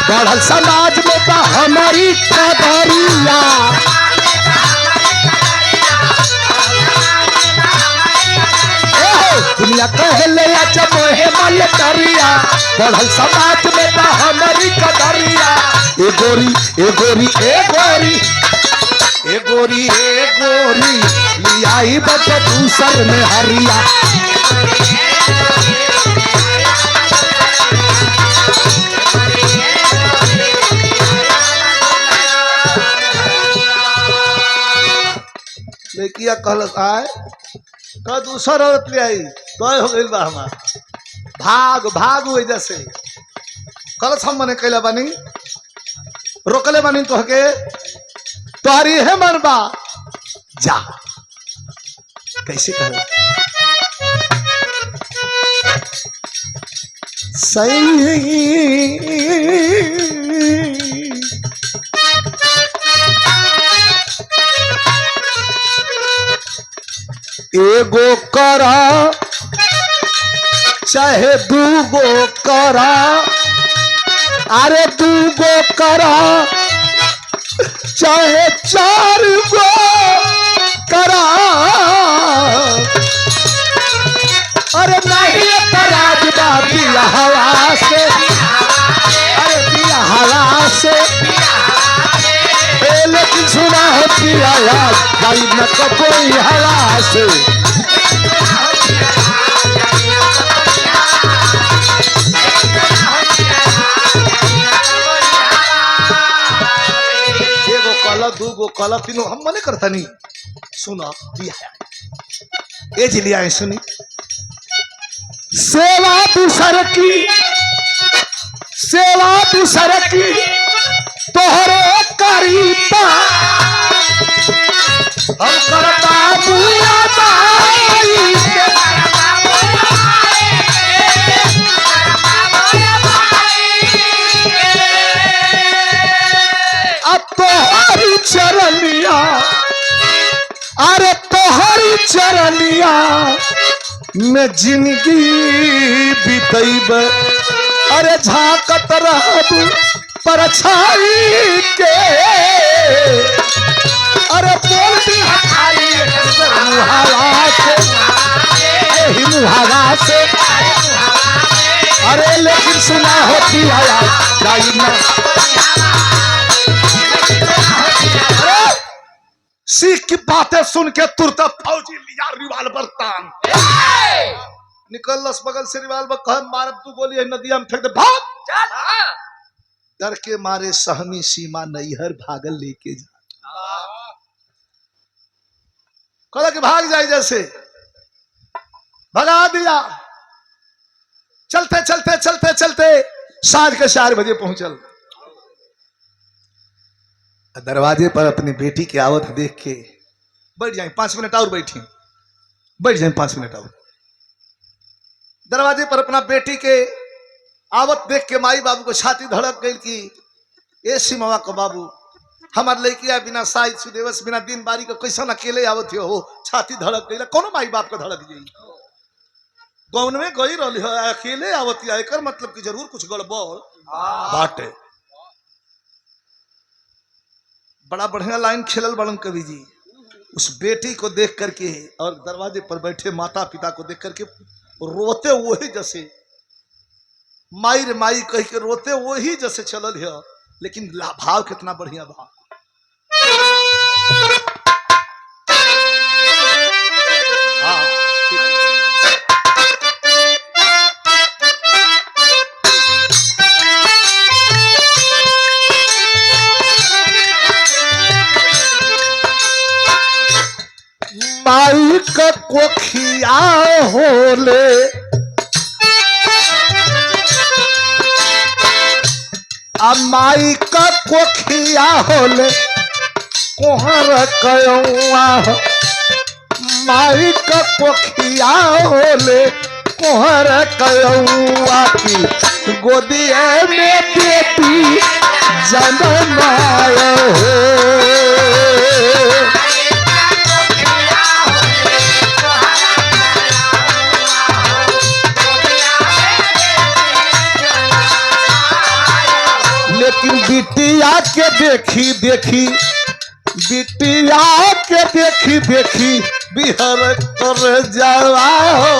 बढ़ल समाज में बा हमारी कदरिया दुनिया कहले अजमे मल परिया बढ़ल समाज में बा हमारी कदरिया ए गोरी ए गोरी ए गोरी ए गोरी ए गोरी लियाई बच दूसर में हरिया लेकिया कल आए का दूसर औरत ले आई तो हो गई बा हमार भाग भाग हुए जैसे कल हम मने कैला बानी रोकले बानी तो के तोहरी है मनबा जा कैसे कह सही एगो करा चाहे दूगो करा अरे दूगो करा चाहे 4 गो करा अरे नहीं तराजदा दिया हवा से अरे दिया हवा से लेकिन सुना होती आवाज गाड़ी न कोई हवा से दूगो कला तीनों हम मने करता नहीं सुना दिया एज लिया है सुनी सेवा दूसर की तोहरे करीता हम करता बुआ चरनिया अरे तोहरी चरनिया में जिंदगी बीतैब अरे झाकत रहब परछाई के अरे बोल दी मुहावा से अरे लेकिन सुना होती आया सिख की बातें सुन के तुरंत फौजी लिया रिवाल्वर तान निकलस बगल से रिवाल्वर कह मार तू गोली है नदिया में फेंक दे भाग डर के मारे सहमी सीमा नैहर भागल लेके जा कहला कि भाग जाए जैसे भगा दिया चलते चलते चलते चलते साँझ के 4 बजे पहुंचल दरवाजे पर अपनी बेटी की आवत देख के बैठ जाए 5 मिनट और बैठी बैठ जाए 5 मिनट और दरवाजे पर अपना बेटी के आवत देख के माई बाबू को छाती धड़क गई कि ए सिमवा को बाबू हमार लड़किया बिना साई सुदेवस बिना दिन बारी को कैसा अकेले आवत हो छाती धड़क गई कोनो माई बाप को धड़क गई गौन में गई रही है अकेले आवत एक मतलब कि जरूर कुछ गड़बड़ बाटे बड़ा बढ़िया लाइन खेलल बड़न कवि जी उस बेटी को देख करके और दरवाजे पर बैठे माता पिता को देख करके रोते वही जैसे माई रे माई कह के रोते वही जैसे चलल है लेकिन भाव कितना बढ़िया भाव माई का कोखिया होले माई का कोखिया होले कोहर कयौआ माई का कोखिया होले कोहर कयौआ की गोदिया में बेटी जन्माया हो लेकिन बिटिया के देखी देखी बिटिया के देखी देखी बिहर कर जावा हो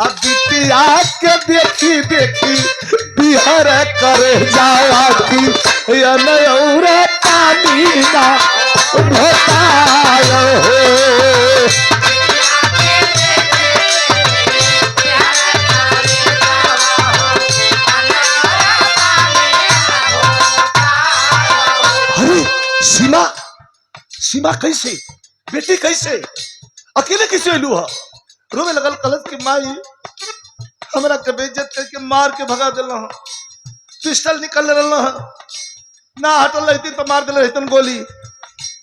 अब बिटिया के देखी देखी बिहर कर जावा की और पानी ना भतायो हो सीमा सीमा कैसे बेटी कैसे अकेले कैसे अलू है रोवे लगल कलश की माई हमरा के बेइज्जत करके मार के भगा दिला पिस्टल निकल रहा ना हटल रहती तो मार दिल रहतन गोली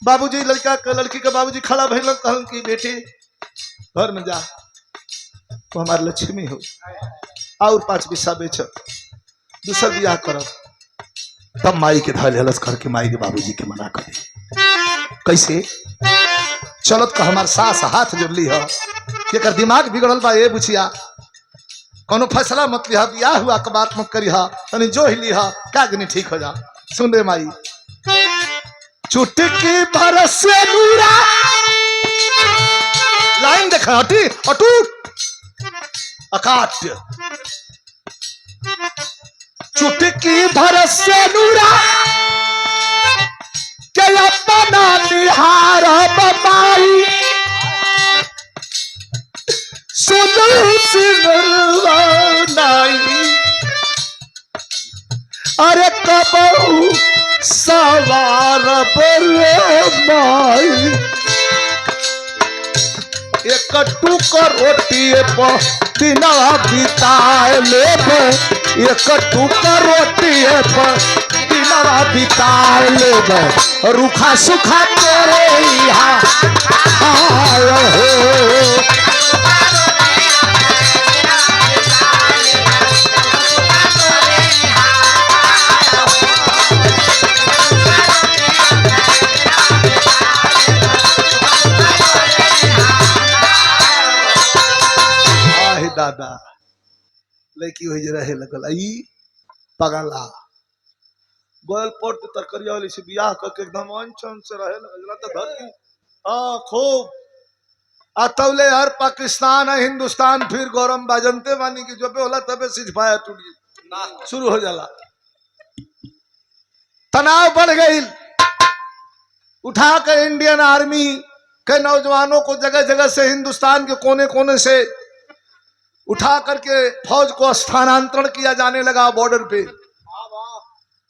बाबूजी लड़की के बाबूजी खड़ा भइल कहलन कि बेटी घर में जा तो हमारे लक्ष्मी हो और 5 पैसा बेच दूसरा बियाह करब तब माई के धल हलस करके माई के बाबूजी के मना करे कैसे चलत का हमार सास हाथ जोड़ ली है एकर दिमाग बिगड़ल बा ए बुचिया कोनो फैसला मत लिहा बियाह हुआ के बात मत करिहा तनी जो ही लिहा कागनी ठीक हो जा सुन रे माई चुटकी बरस से नूरा लाइन देखा हटी अटूट अकाट्य चुटकी बरस से नूरा के अपना निहार बमाई सुनो सिमरवा नाई अरे कबहू सवार बरे माई एक टुकर रोटी पर दिना बिताए लेबे एक टुकर रोटी पर दिना बिताए लेबे रूखा सुखा तेरे यहाँ आए हो दादा लड़की हो रहे लगल आई पगला गोयल पोट तरकरिया वाली से बियाह करके एकदम अनचन से रहे लगल तो धरती खूब अतौले हर पाकिस्तान है हिंदुस्तान फिर गौरम बाजनते मानी की जो पे होला तबे सिजफाया टूटी शुरू हो जाला तनाव बढ़ गई उठा कर इंडियन आर्मी के नौजवानों को जगह जगह से हिंदुस्तान के कोने कोने से उठा करके फौज को स्थानांतरण किया जाने लगा बॉर्डर पे।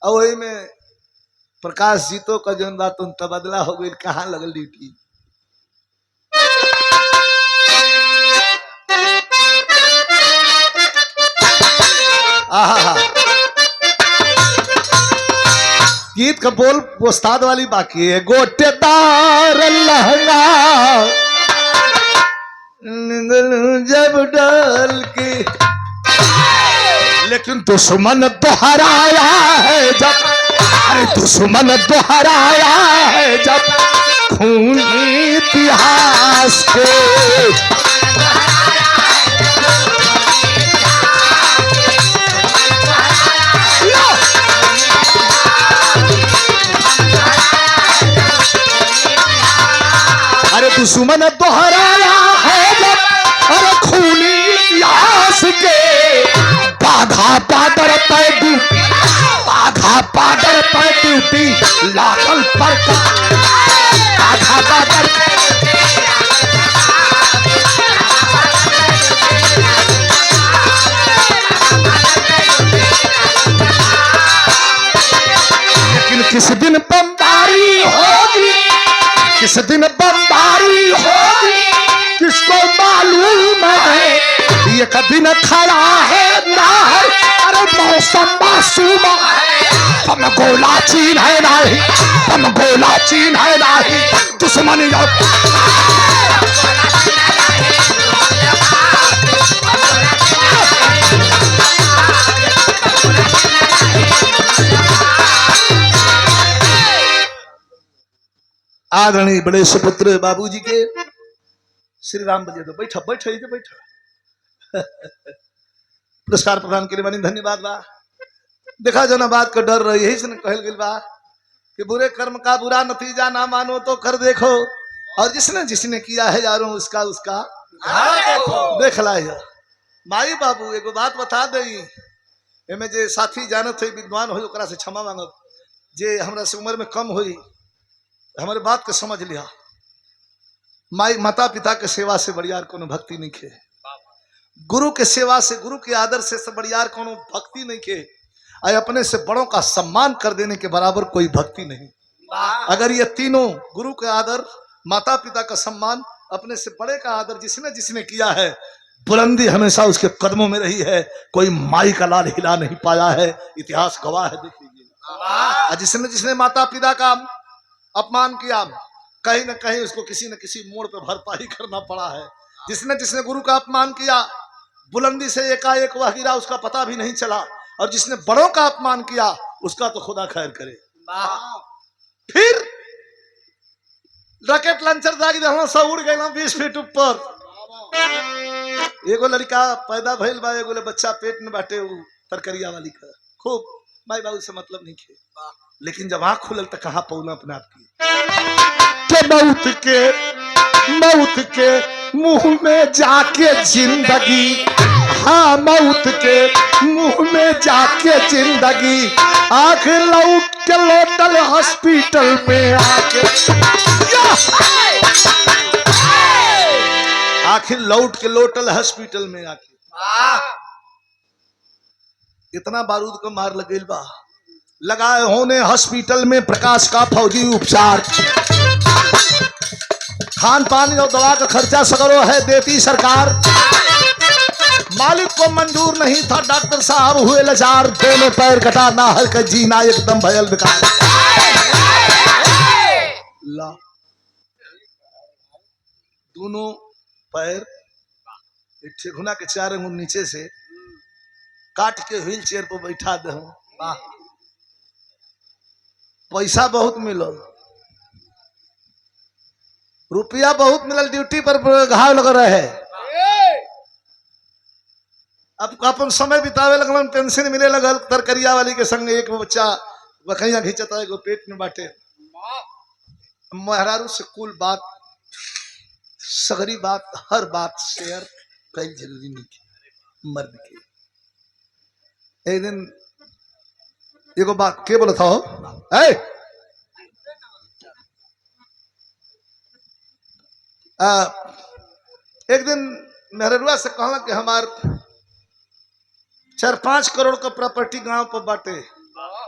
और वही में प्रकाश जीतो का जो बात उन तबादला हो गई, कहाँ लगल ड्यूटी। आहा, गीत का बोल उस्ताद वाली बाकी है। गोटेदार लहंगा जब डाल के, लेकिन दुश्मन दोहराया है जब, अरे दुश्मन दोहराया है जब खून इतिहास के। अरे दुश्मन दोहराया है जब, अरे खूनी इतिहास के। बाधा पादर पे ड्यूटी, बाधा पादर पे ड्यूटी लागल पर का, बाधा पादर लेकिन किस दिन बमबारी होगी, किस दिन बमबारी होगी किसको मालूम है। एक दिन खड़ा है नार, अरे मौसम मासूम है। हम गोला चीन है नहीं, हम गोला चीन है नहीं, दुश्मनी आदरणीय बड़े सुपुत्र बाबूजी के श्री राम बजे तो बैठा बैठा बैठा पुरस्कार प्रदान के लिए बनी धन्यवाद बा। देखा जो ना बात का डर रही है, इसने कहल गई बा कि बुरे कर्म का बुरा नतीजा ना मानो तो कर देखो, और जिसने जिसने किया है यारों उसका उसका देख ला। माई बाबू एगो बात बता दई, एमे जे साथी जानत है विद्वान हो ओकरा से क्षमा मांगब, जे हमरा से उम्र में कम हुई हमारे बात के समझ लिया। माई माता पिता के सेवा से बढ़ियार कोनो भक्ति नहीं खे, गुरु के सेवा से गुरु के आदर से बढ़ियार कोनो भक्ति नहीं खे, और अपने से बड़ों का सम्मान कर देने के बराबर कोई भक्ति नहीं। अगर ये तीनों गुरु का आदर, माता पिता का सम्मान, अपने से बड़े का आदर जिसने जिसने किया है, बुलंदी हमेशा उसके कदमों में रही है, कोई माई का लाल हिला नहीं पाया है, इतिहास गवाह है। देखिए जिसने जिसने माता पिता का अपमान किया, कहीं न कहीं उसको किसी न किसी मोड़ पे भरपाई करना पड़ा है। जिसने जिसने गुरु का अपमान किया, बुलंदी से एकाएक वह गिरा, उसका पता भी नहीं चला, और जिसने बड़ों का अपमान किया उसका तो खुदा खैर करे। फिर रॉकेट लॉन्चर दागी सब उड़ गए 20 फीट ऊपर। एगो लड़का पैदा भइल बा, एगो बच्चा पेट में बाटे, तरकरिया वाली का खूब माई बाबू से मतलब नहीं खे, लेकिन जब आँख खुलल तो कहाँ पौना अपने आप की मौत के मुंह में जाके जिंदगी, हाँ मौत के मुंह में जाके जिंदगी, आंख लौट के लोटल हॉस्पिटल में आके, आखिर लौट के लोटल हॉस्पिटल में आके। इतना बारूद का मार लगेल बा, लगाए होने हॉस्पिटल में प्रकाश का फौजी उपचार, खान पान और दवा का खर्चा सगरो है देती सरकार। मालिक को मंजूर नहीं था, डॉक्टर साहब हुए लाचार, दोनों पैर कटा ना हर का जीना एकदम भयल बेकार। ला दोनों पैर एक ठेकुना के 4 अंगुल नीचे से काट के व्हील चेयर पर बैठा दे। पैसा बहुत मिलल, रुपया बहुत मिलल, ड्यूटी पर घाव लग रहे है। अब अपन समय बितावे लगल, पेंशन मिले लगल, तरकरिया वाली के संग एक बच्चा बकैया घिंचता है, पेट में बाटे। मेहरारू से कुल बात, सगरी बात, हर बात शेयर कई जरूरी नहीं थी मर्द के। एक दिन एगो बात के बोला था, एक दिन मेहरुआ से कहला कि हमार 4-5 करोड़ का प्रॉपर्टी गांव पर बांटे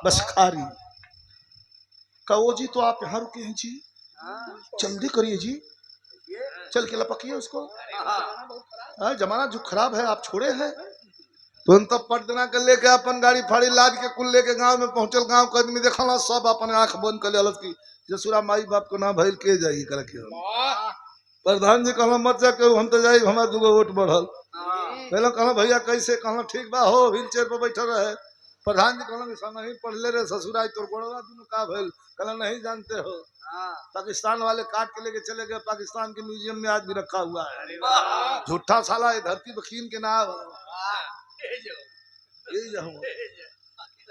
बस खारी। कहो जी तो आप यहाँ रुके हैं जी, जल्दी करिए जी, चल के लपकिए उसको। जमाना जो खराब है आप छोड़े हैं। तुरंत तो पट देना कर लेके अपन गाड़ी फाड़ी लाद के कुल लेके गांव में पहुंचल। गांव के आदमी देखला सब अपन आंख बंद कर लेलस की जसुरा माई बाप को ना भइल के जाई कर के। प्रधान जी कहला मत जा के हम तो जाई, हमार दुगो वोट बढ़ल। पहले कहला भैया कैसे, कहला ठीक बा हो, व्हील चेयर पर बैठल रहे। प्रधान जी कहला कि नहीं पढ़ले रे ससुराई तोर गोड़वा दुनु का भइल। कहला नहीं जानते हो, पाकिस्तान वाले काट के लेके चले गए, पाकिस्तान के म्यूजियम में आज भी रखा हुआ है। झूठा साला ये धरती बखीन के नाम।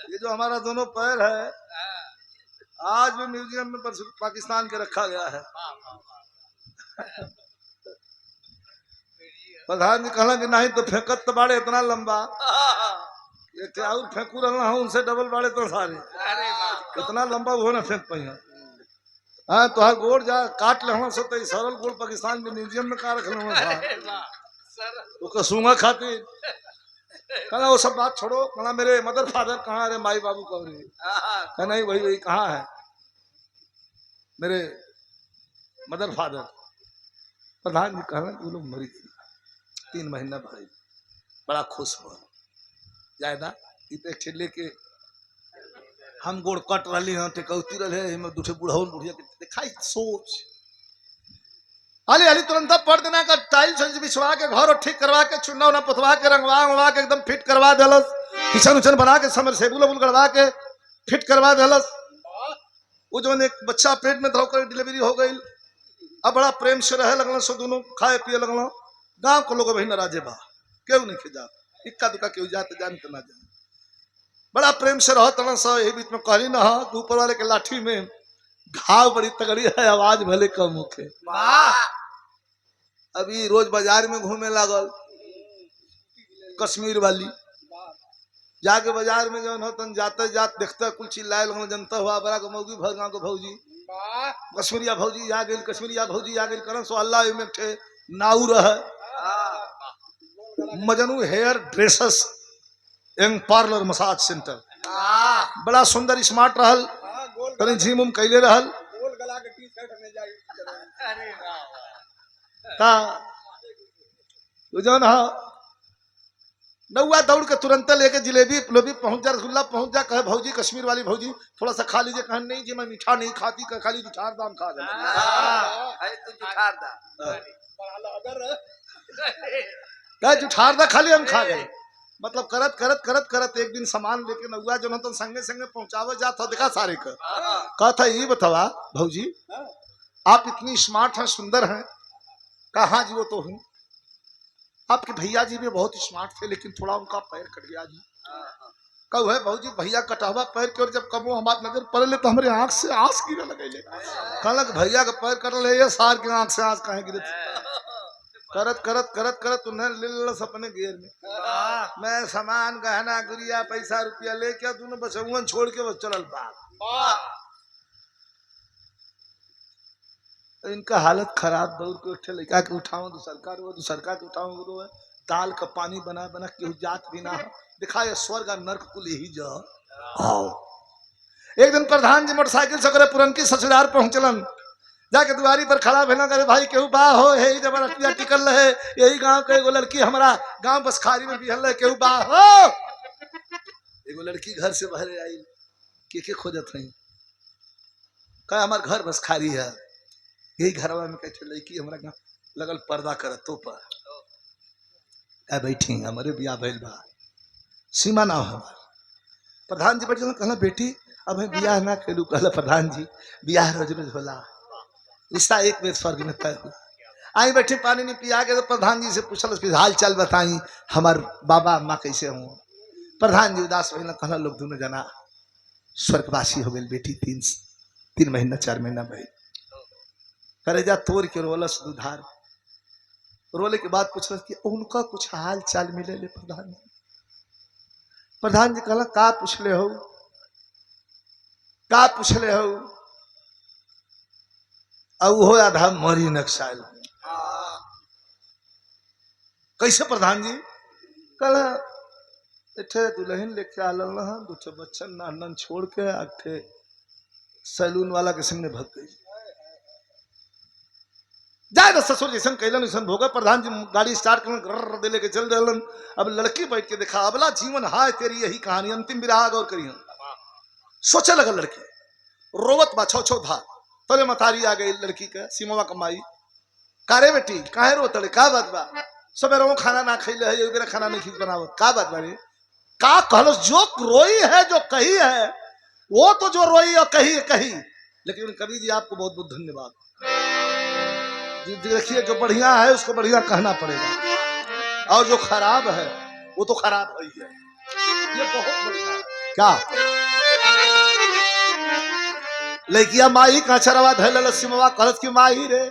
ये जो हमारा दोनों पैर है आज भी म्यूजियम में पाकिस्तान के रखा गया है। प्रधान जी कहला कि नहीं तो फेंकत तो बाड़े इतना लंबा, ये और फेंकू रहना हूँ उनसे डबल बाड़े तो सारे इतना लंबा वो ना फेंक पाई। हाँ तो हर गोड़ जा काट ले सो तो सरल गोड़ पाकिस्तान के म्यूजियम में कहा रख ले सूंगा खातिर। कहना वो सब बात छोड़ो, कहना मेरे मदर फादर कहाँ, अरे माई बाबू कौन है? कहना नहीं वही वही कहाँ है मेरे मदर फादर। प्रधान जी कहना कि वो लोग मरी 3 महीना भाई, बड़ा खुश हो जायदा इतने लेके हम गोड़ कट रही हैं टेकौती रहे दूठे बुढ़ऊ बुढ़िया के दिखाई सोच अली अली तुरंत पड़ देना का टाइल्स बिछवा के घर ठीक करवा के चुना उना पुतवा के रंगवा के एकदम फिट करवा दिलस। किचन उचन बना के समर सेबुल उबुल गड़वा के फिट करवा दिलस। वो जो एक बच्चा पेट में धोकर डिलीवरी हो गई। अब बड़ा प्रेम से रहे लगल, सो दोनों खाए पिए लगल। गांव को लोग भाई नाराजे बा, क्यों नहीं खिजा इक्का दुक्का क्यों जाते जानते ना जाए, बड़ा प्रेम से रह तना सा। यही बीच में कहली ना ऊपर वाले के लाठी में घाव बड़ी तगड़ी है, आवाज भले कम होके। अभी रोज बाजार में घूमे लागल कश्मीर वाली, जाके बाजार में जो तन जाते जात देखते कुल चिल्लाए लगल, जनता हुआ बड़ा को मौगी भर गाँव को भौजी कश्मीरिया भौजी आ गई, कश्मीरिया भौजी आ गई करन सो अल्लाह में थे नाऊ रह मजनू hair dresses and parlour massage centre, बड़ा सुंदर स्मार्ट रहल, तनी झीम उम कैले रहल। जौन नौआ दौड़ के तुरंत लेके जिलेबी लोबी पहुंच जा, रसगुल्ला पहुंच जा, कहे भौजी कश्मीर वाली भौजी थोड़ा सा खा लीजिए। कहे नहीं जी मैं मीठा नहीं खाती, खाली जुठार दाम खा जा। जुठार दा खाली हम खा गए। मतलब करत करत करत करत एक दिन सामान लेके नौआ जो तो संगे संगे पहुंचावे जाता देखा सारे का। कहा था ये बतावा भौजी आप इतनी स्मार्ट हैं सुंदर हैं। कहा जी वो तो हूँ, आपके भैया जी भी बहुत स्मार्ट थे लेकिन थोड़ा उनका पैर कट गया जी। कब है भौजी भैया कटावा पैर के, और जब कबो हमारे नजर पड़े तो हमारे आंख से आंस गिरे लगे। कहलक भैया का पैर कट ले सार के आंख से आंस कहे गिरे। करत करत करत करत उन्हें ले लस अपने घेर में। मैं सामान गहना गुड़िया पैसा रुपया ले क्या तूने बस छोड़ के बस चलल बात। इनका हालत खराब, दौड़ के लड़का के उठाओ दूसर का के उठाओ, दाल का पानी बना बना केहू जात भी ना दिखा स्वर्ग नर्क कुल यही जा। एक दिन प्रधान जी मोटरसाइकिल से करे पुरनकी ससुराल पहुंचलन, जाके दुआरी पर खड़ा भेना करे भाई केहू बा हो हे जबरदस्तिया टिकल रहे यही गांव के एगो लड़की हमारा गांव बसखारी में बिहल रहे, केहू बा हो। एगो लड़की घर से बाहर आई, के खोजत है, कहा हमार घर बसखारी है, यही घरवा में कैसे लड़की हमारा गांव लगल पर्दा कर तो पर बैठी हमारे बियाह भैल बा, सीमा ना हमार। प्रधान जी बैठ कहला बेटी अब हम बियाह ना खेलू। कहला प्रधान जी बियाह रोज रोज होला, रिश्ता एक बेर स्वर्ग में तय हुआ। आई बैठे पानी नहीं पिया के तो प्रधान जी से पूछल कि हाल चाल बताई हमार बाबा अम्मा कैसे हूँ। प्रधान जी उदास भइल, कहला लोग दोनों जना स्वर्गवासी हो गए बेटी, 3 महीना 4 महीना भइल। करे जा तोड़ के रोलस दुधार, रोले के बाद पूछल कि उनका कुछ हाल चाल मिले ले प्रधान जी। प्रधान जी कहला का पूछले हो, का पूछले हो। अब हो आधा मरी नक्साल कैसे प्रधान जी? कल इठे दुल्हन लेके आल दू ठे बच्चन नानन छोड़ के आठे सैलून वाला के संग में भग गई। जाए तो ससुर जैसन कैलन वैसन भोग। प्रधान जी गाड़ी स्टार्ट कर दे लेके चल रहे। अब लड़की बैठ के देखा, अबला जीवन हाय तेरी यही कहानी, अंतिम विराह गौर करी। सोचे लगा लड़की रोवत बा छो छो धार तले मतारी आ गई लड़की के सीमा कमाई। कारे बेटी काहे रो तले का बात बा? सवेरे वो खाना ना खैले है, एक खाना नहीं खींच बनावत का बात बारे? का कहलो जो रोई है जो कही है वो तो जो रोई और कही कही। लेकिन कवि जी आपको बहुत बहुत धन्यवाद। देखिए जो बढ़िया है उसको बढ़िया कहना पड़ेगा और जो खराब है वो तो खराब ही है। ये बहुत बढ़िया है। क्या लड़किया माई काछरवा धैल सिमवा कहत की माई रे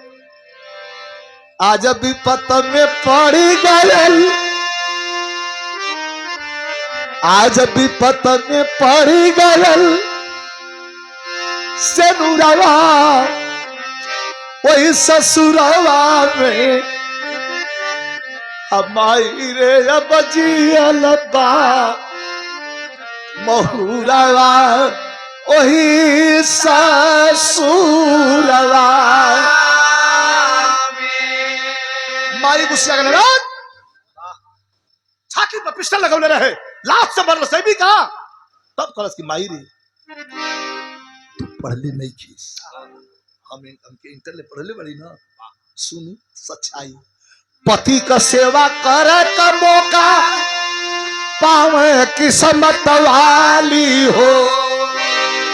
आज विपत में पड़ी गयल, आज विपत में पड़ी गयल से नुरवा वही ससुरवा में हमारी रे अब जियलबा महुरवा वही ससुरवा। माई गुस्सा करने लगा, छाती पर पिस्टल लगौले रहे, लात से मरल सही का। तब कलस की माई रे तू पढ़ले नहीं खीस, हमके इंटर ले पढ़ले बड़ी ना। सुनू सच्चाई, पति का सेवा करे का मौका पावे किस्मत वाली हो।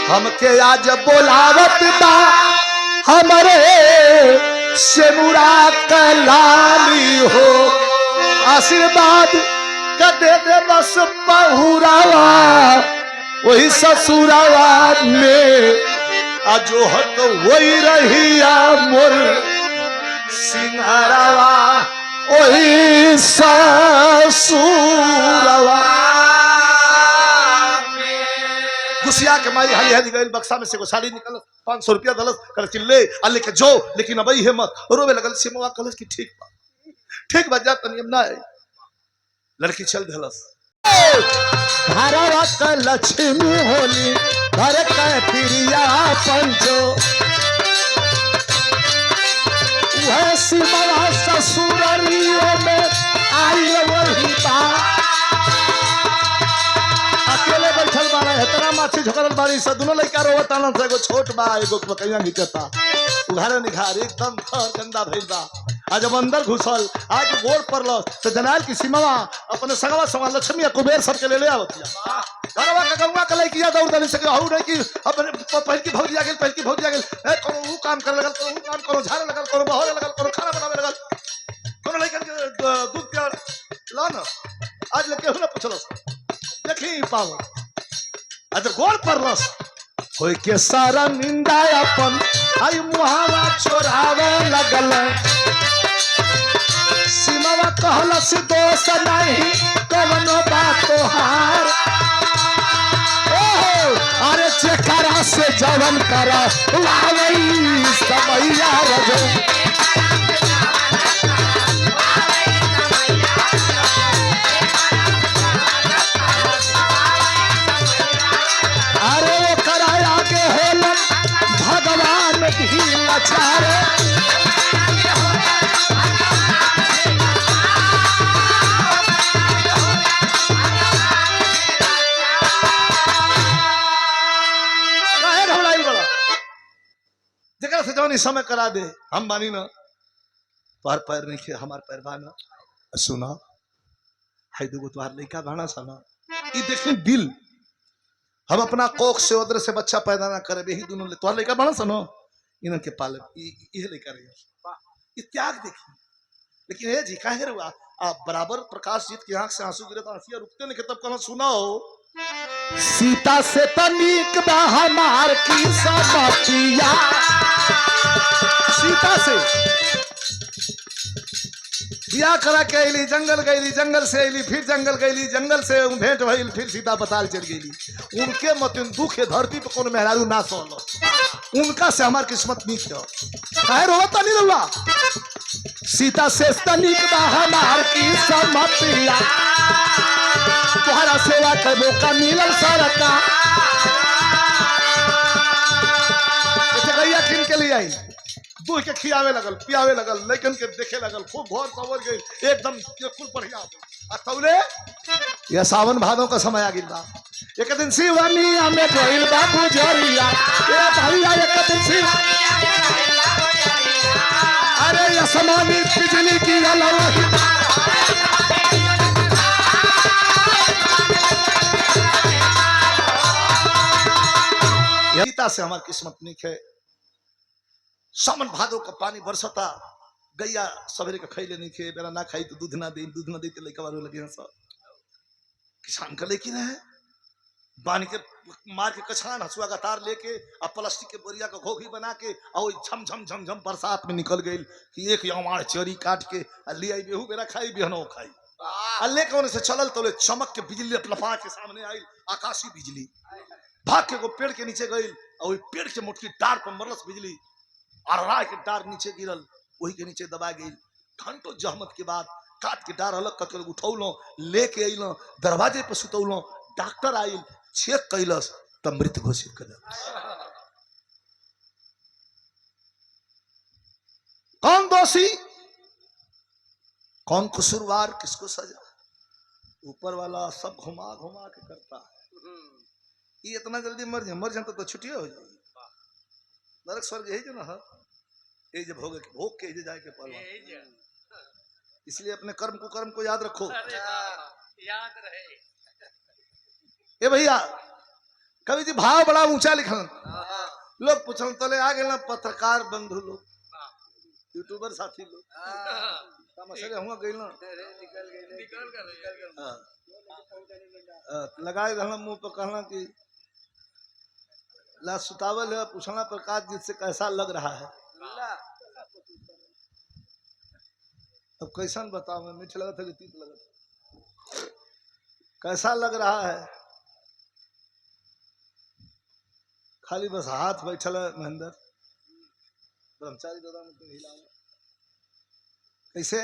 हमके आज बोलावत बा हमरे सेनुरा कलाली हो। आशीर्वाद का दे दे बस बहुरावा वही ससुरावा में आजो हक वही रहिया मोर सिंहारावा वही ससुरावा। गुस्सिया के माई हाली हाली गई बक्सा में से को साड़ी निकल 500 रुपया दलस कर चिल्ले अल्ले के जो लेकिन अब ही मत रोवे लगल। सिमवा कलस की ठीक बा जा तनी ना है। लड़की चल धलस धारावा का लक्ष्मी होली घर का प्रिया पंचो वह सिमवा ससुररियों में आई वही बा। अकेले बैठल बाड़ा हेतना माछी झोकरल बाड़ी से दोनों लइका रोवत आनन से। एगो छोट बा एगो बकैया घिचता उघारे निघार एकदम खर गंदा भइल बा। आज जब अंदर घुसल आज गोड़ पड़ल तो जनाल की सीमावा अपने संगवा संगवा लक्ष्मी कुबेर सब के ले आवतिया। घरवा का गंगा के लइकिया दौड़ दली सके हउ नहीं कि अपने पहल की भौजी आ गेल पहल की भौजी आ गेल ए कोनो ऊ काम करे लगल कोनो ऊ काम कोनो झाड़े लगल कोनो बहरे लगल कोनो खाना बनावे लगल कोनो लइकन के दूध पिया ला ना। आज लेके हुना पूछलस देखी पाओ आज गोड़ पड़लस होय के सारा निंदा अपन आई मुहावा छोरावे लगल। सीमावा कहलस दोष नहीं कवनो बात तोहार अरे चेकरा से जवन करा लावई समैया रजो। अरे वो कराया के होलन भगवान भी लाचार। समय करा दे हम मानी ना पार पैर नहीं खे हमार पैर बाना सुना है दुगो तुहार लइका बाना सना ई देखी दिल हम अपना कोख से उधर से बच्चा पैदा ना करे यही दोनों तुहार लइका बाना सनो इनन के पाले ये लइका रही ये त्याग देखी। लेकिन हे जी काहे रुआ आप बराबर प्रकाश जीत की आंख से आंसू गिरे तो आंसिया रुकते नहीं तब कहना सुना हो सीता से तनिक बा हमार की समतिया। सीता से बिया करा के अली जंगल गईली जंगल से अली फिर जंगल गईली जंगल से भेंट भइल फिर सीता बताल चल गईली। उनके मत दुख है धरती पे कौन मेहरारू ना सोलो उनका से हमार किस्मत नीक है काहे रोता नहीं रुआ सीता से तनिक बा हमार की समतिया तुम्हारा सेवा करबो का मिलल सरका गैया किन के लिए आई दूध के खियावे लगल पियावे लगल लेकिन के देखे लगल खूब भोर पवर गई एकदम कुल बढ़िया तौले यह सावन भादों का समय आ गिल बा एक दिन शिवनिया में गइल बा गुजरिया ए भैया एक दिन शिवनिया में गइल बा गुजरिया अरे आसमानी बिजली की अलग गीता से हमारी किस्मत नहीं है सावन भादो का पानी बरसता गैया सवेरे का खैले नहीं खे बेरा ना खाई तो दूध ना दे तो लड़का वालों लगे हैं सब किसान का लेकिन है बानी के मार के कछान हसुआ का तार लेके अब प्लास्टिक के बोरिया का घोघी बना के और झम झम झम झम बरसात में निकल गई कि एक यमार चोरी काट के ले आई बेहू बेरा खाई बेहनो खाई अल्ले कौन से चलल तो चमक के बिजली लफा के सामने आई आकाशी बिजली भाग के वो पेड़ के नीचे गई और पेड़ के मोटकी डार पर मरलस बिजली और राय के डार नीचे गिरल वही के नीचे दबा गई घंटों जहमत के बाद काट के डार अलग करके उठौलो लेके अलो दरवाजे पर सुतौलो डॉक्टर आयल चेक कैलस तब मृत घोषित कर कौन दोषी कौन कसूरवार किसको सजा ऊपर वाला सब घुमा घुमा के करता है ये इतना जल्दी मर जाए तो छुट्टी हो जाएगी नरक स्वर्ग यही जो ना ये जब भोग के जाए के पहलवान इसलिए अपने कर्म को याद रखो याद रहे ए भैया कवि जी भाव बड़ा ऊंचा लिखल लोग पूछल तो ले आ गए ना पत्रकार बंधु लोग यूट्यूबर साथी लोग मसले हुआ गई ना लगाए रहना मुंह पर कहना कि ला सुतावल है पूछना प्रकाश जी से कैसा लग रहा है अब कैसा बताओ मैं मीठ लगा था कि तीत लगा था कैसा लग रहा है खाली बस हाथ बैठल है महेंद्र ब्रह्मचारी दादा में हिलाओ कैसे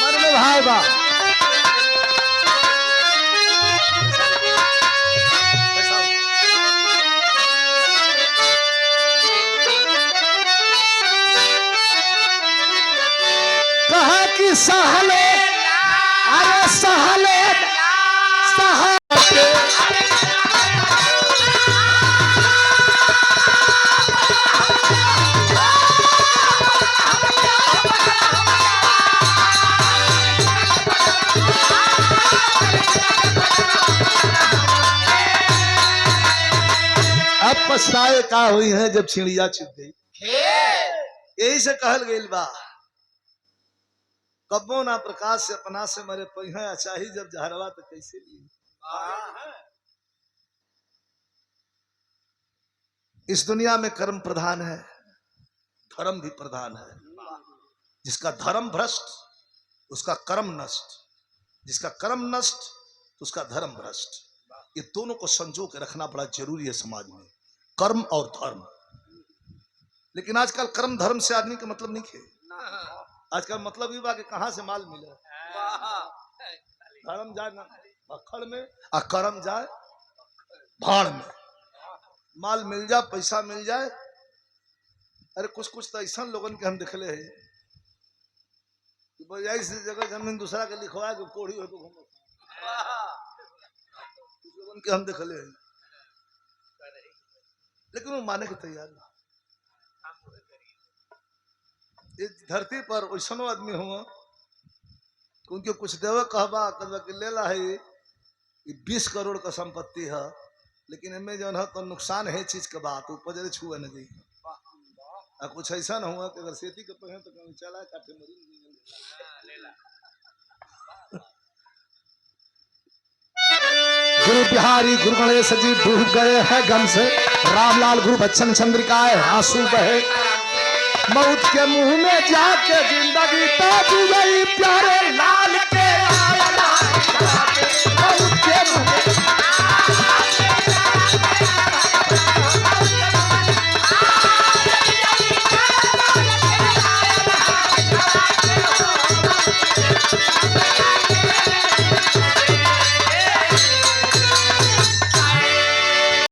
मर में भाई बा कहा कि सहले अरे सहले अब पछताए का हुई है जब चिड़िया चुग गई यही से कहल गई बा कब्बो ना प्रकाश से अपना से मरे पहिया चाही जब जहरवा तो कैसे ली इस दुनिया में कर्म प्रधान है धर्म भी प्रधान है जिसका धर्म भ्रष्ट उसका कर्म नष्ट जिसका कर्म नष्ट तो उसका धर्म भ्रष्ट ये दोनों को संजो के रखना बड़ा जरूरी है समाज में कर्म और धर्म लेकिन आजकल कर्म धर्म से आदमी का मतलब नहीं है आजकल मतलब ये बा कि कहाँ से माल मिले धर्म जाए ना भखड़ में और कर्म जाए भाड़ में माल मिल जाए पैसा मिल जाए अरे कुछ कुछ तो ऐसा लोगन के हम दिखले है ऐसी जगह जमीन दूसरा के लिखवा के कोढ़ी हो तो लोगन के हम दिखले है लेकिन वो माने के तैयार नहीं इस धरती पर वैसा आदमी हुआ उनके कुछ देव कहबा कहबा कि ले ला है 20 करोड़ का संपत्ति है लेकिन इनमें जो है तो नुकसान है चीज के बात ऊपर जरे छुआ न दी कुछ ऐसा न हुआ कि अगर खेती के पहे तो कहीं चला काटे मरी गुरु बिहारी गुरु गणेश जी डूब गए हैं गम से रामलाल गुरु बच्चन चंद्रिकाए आंसू बहे मौत के मुंह में जाके जिंदगी तो गई प्यारे लाल के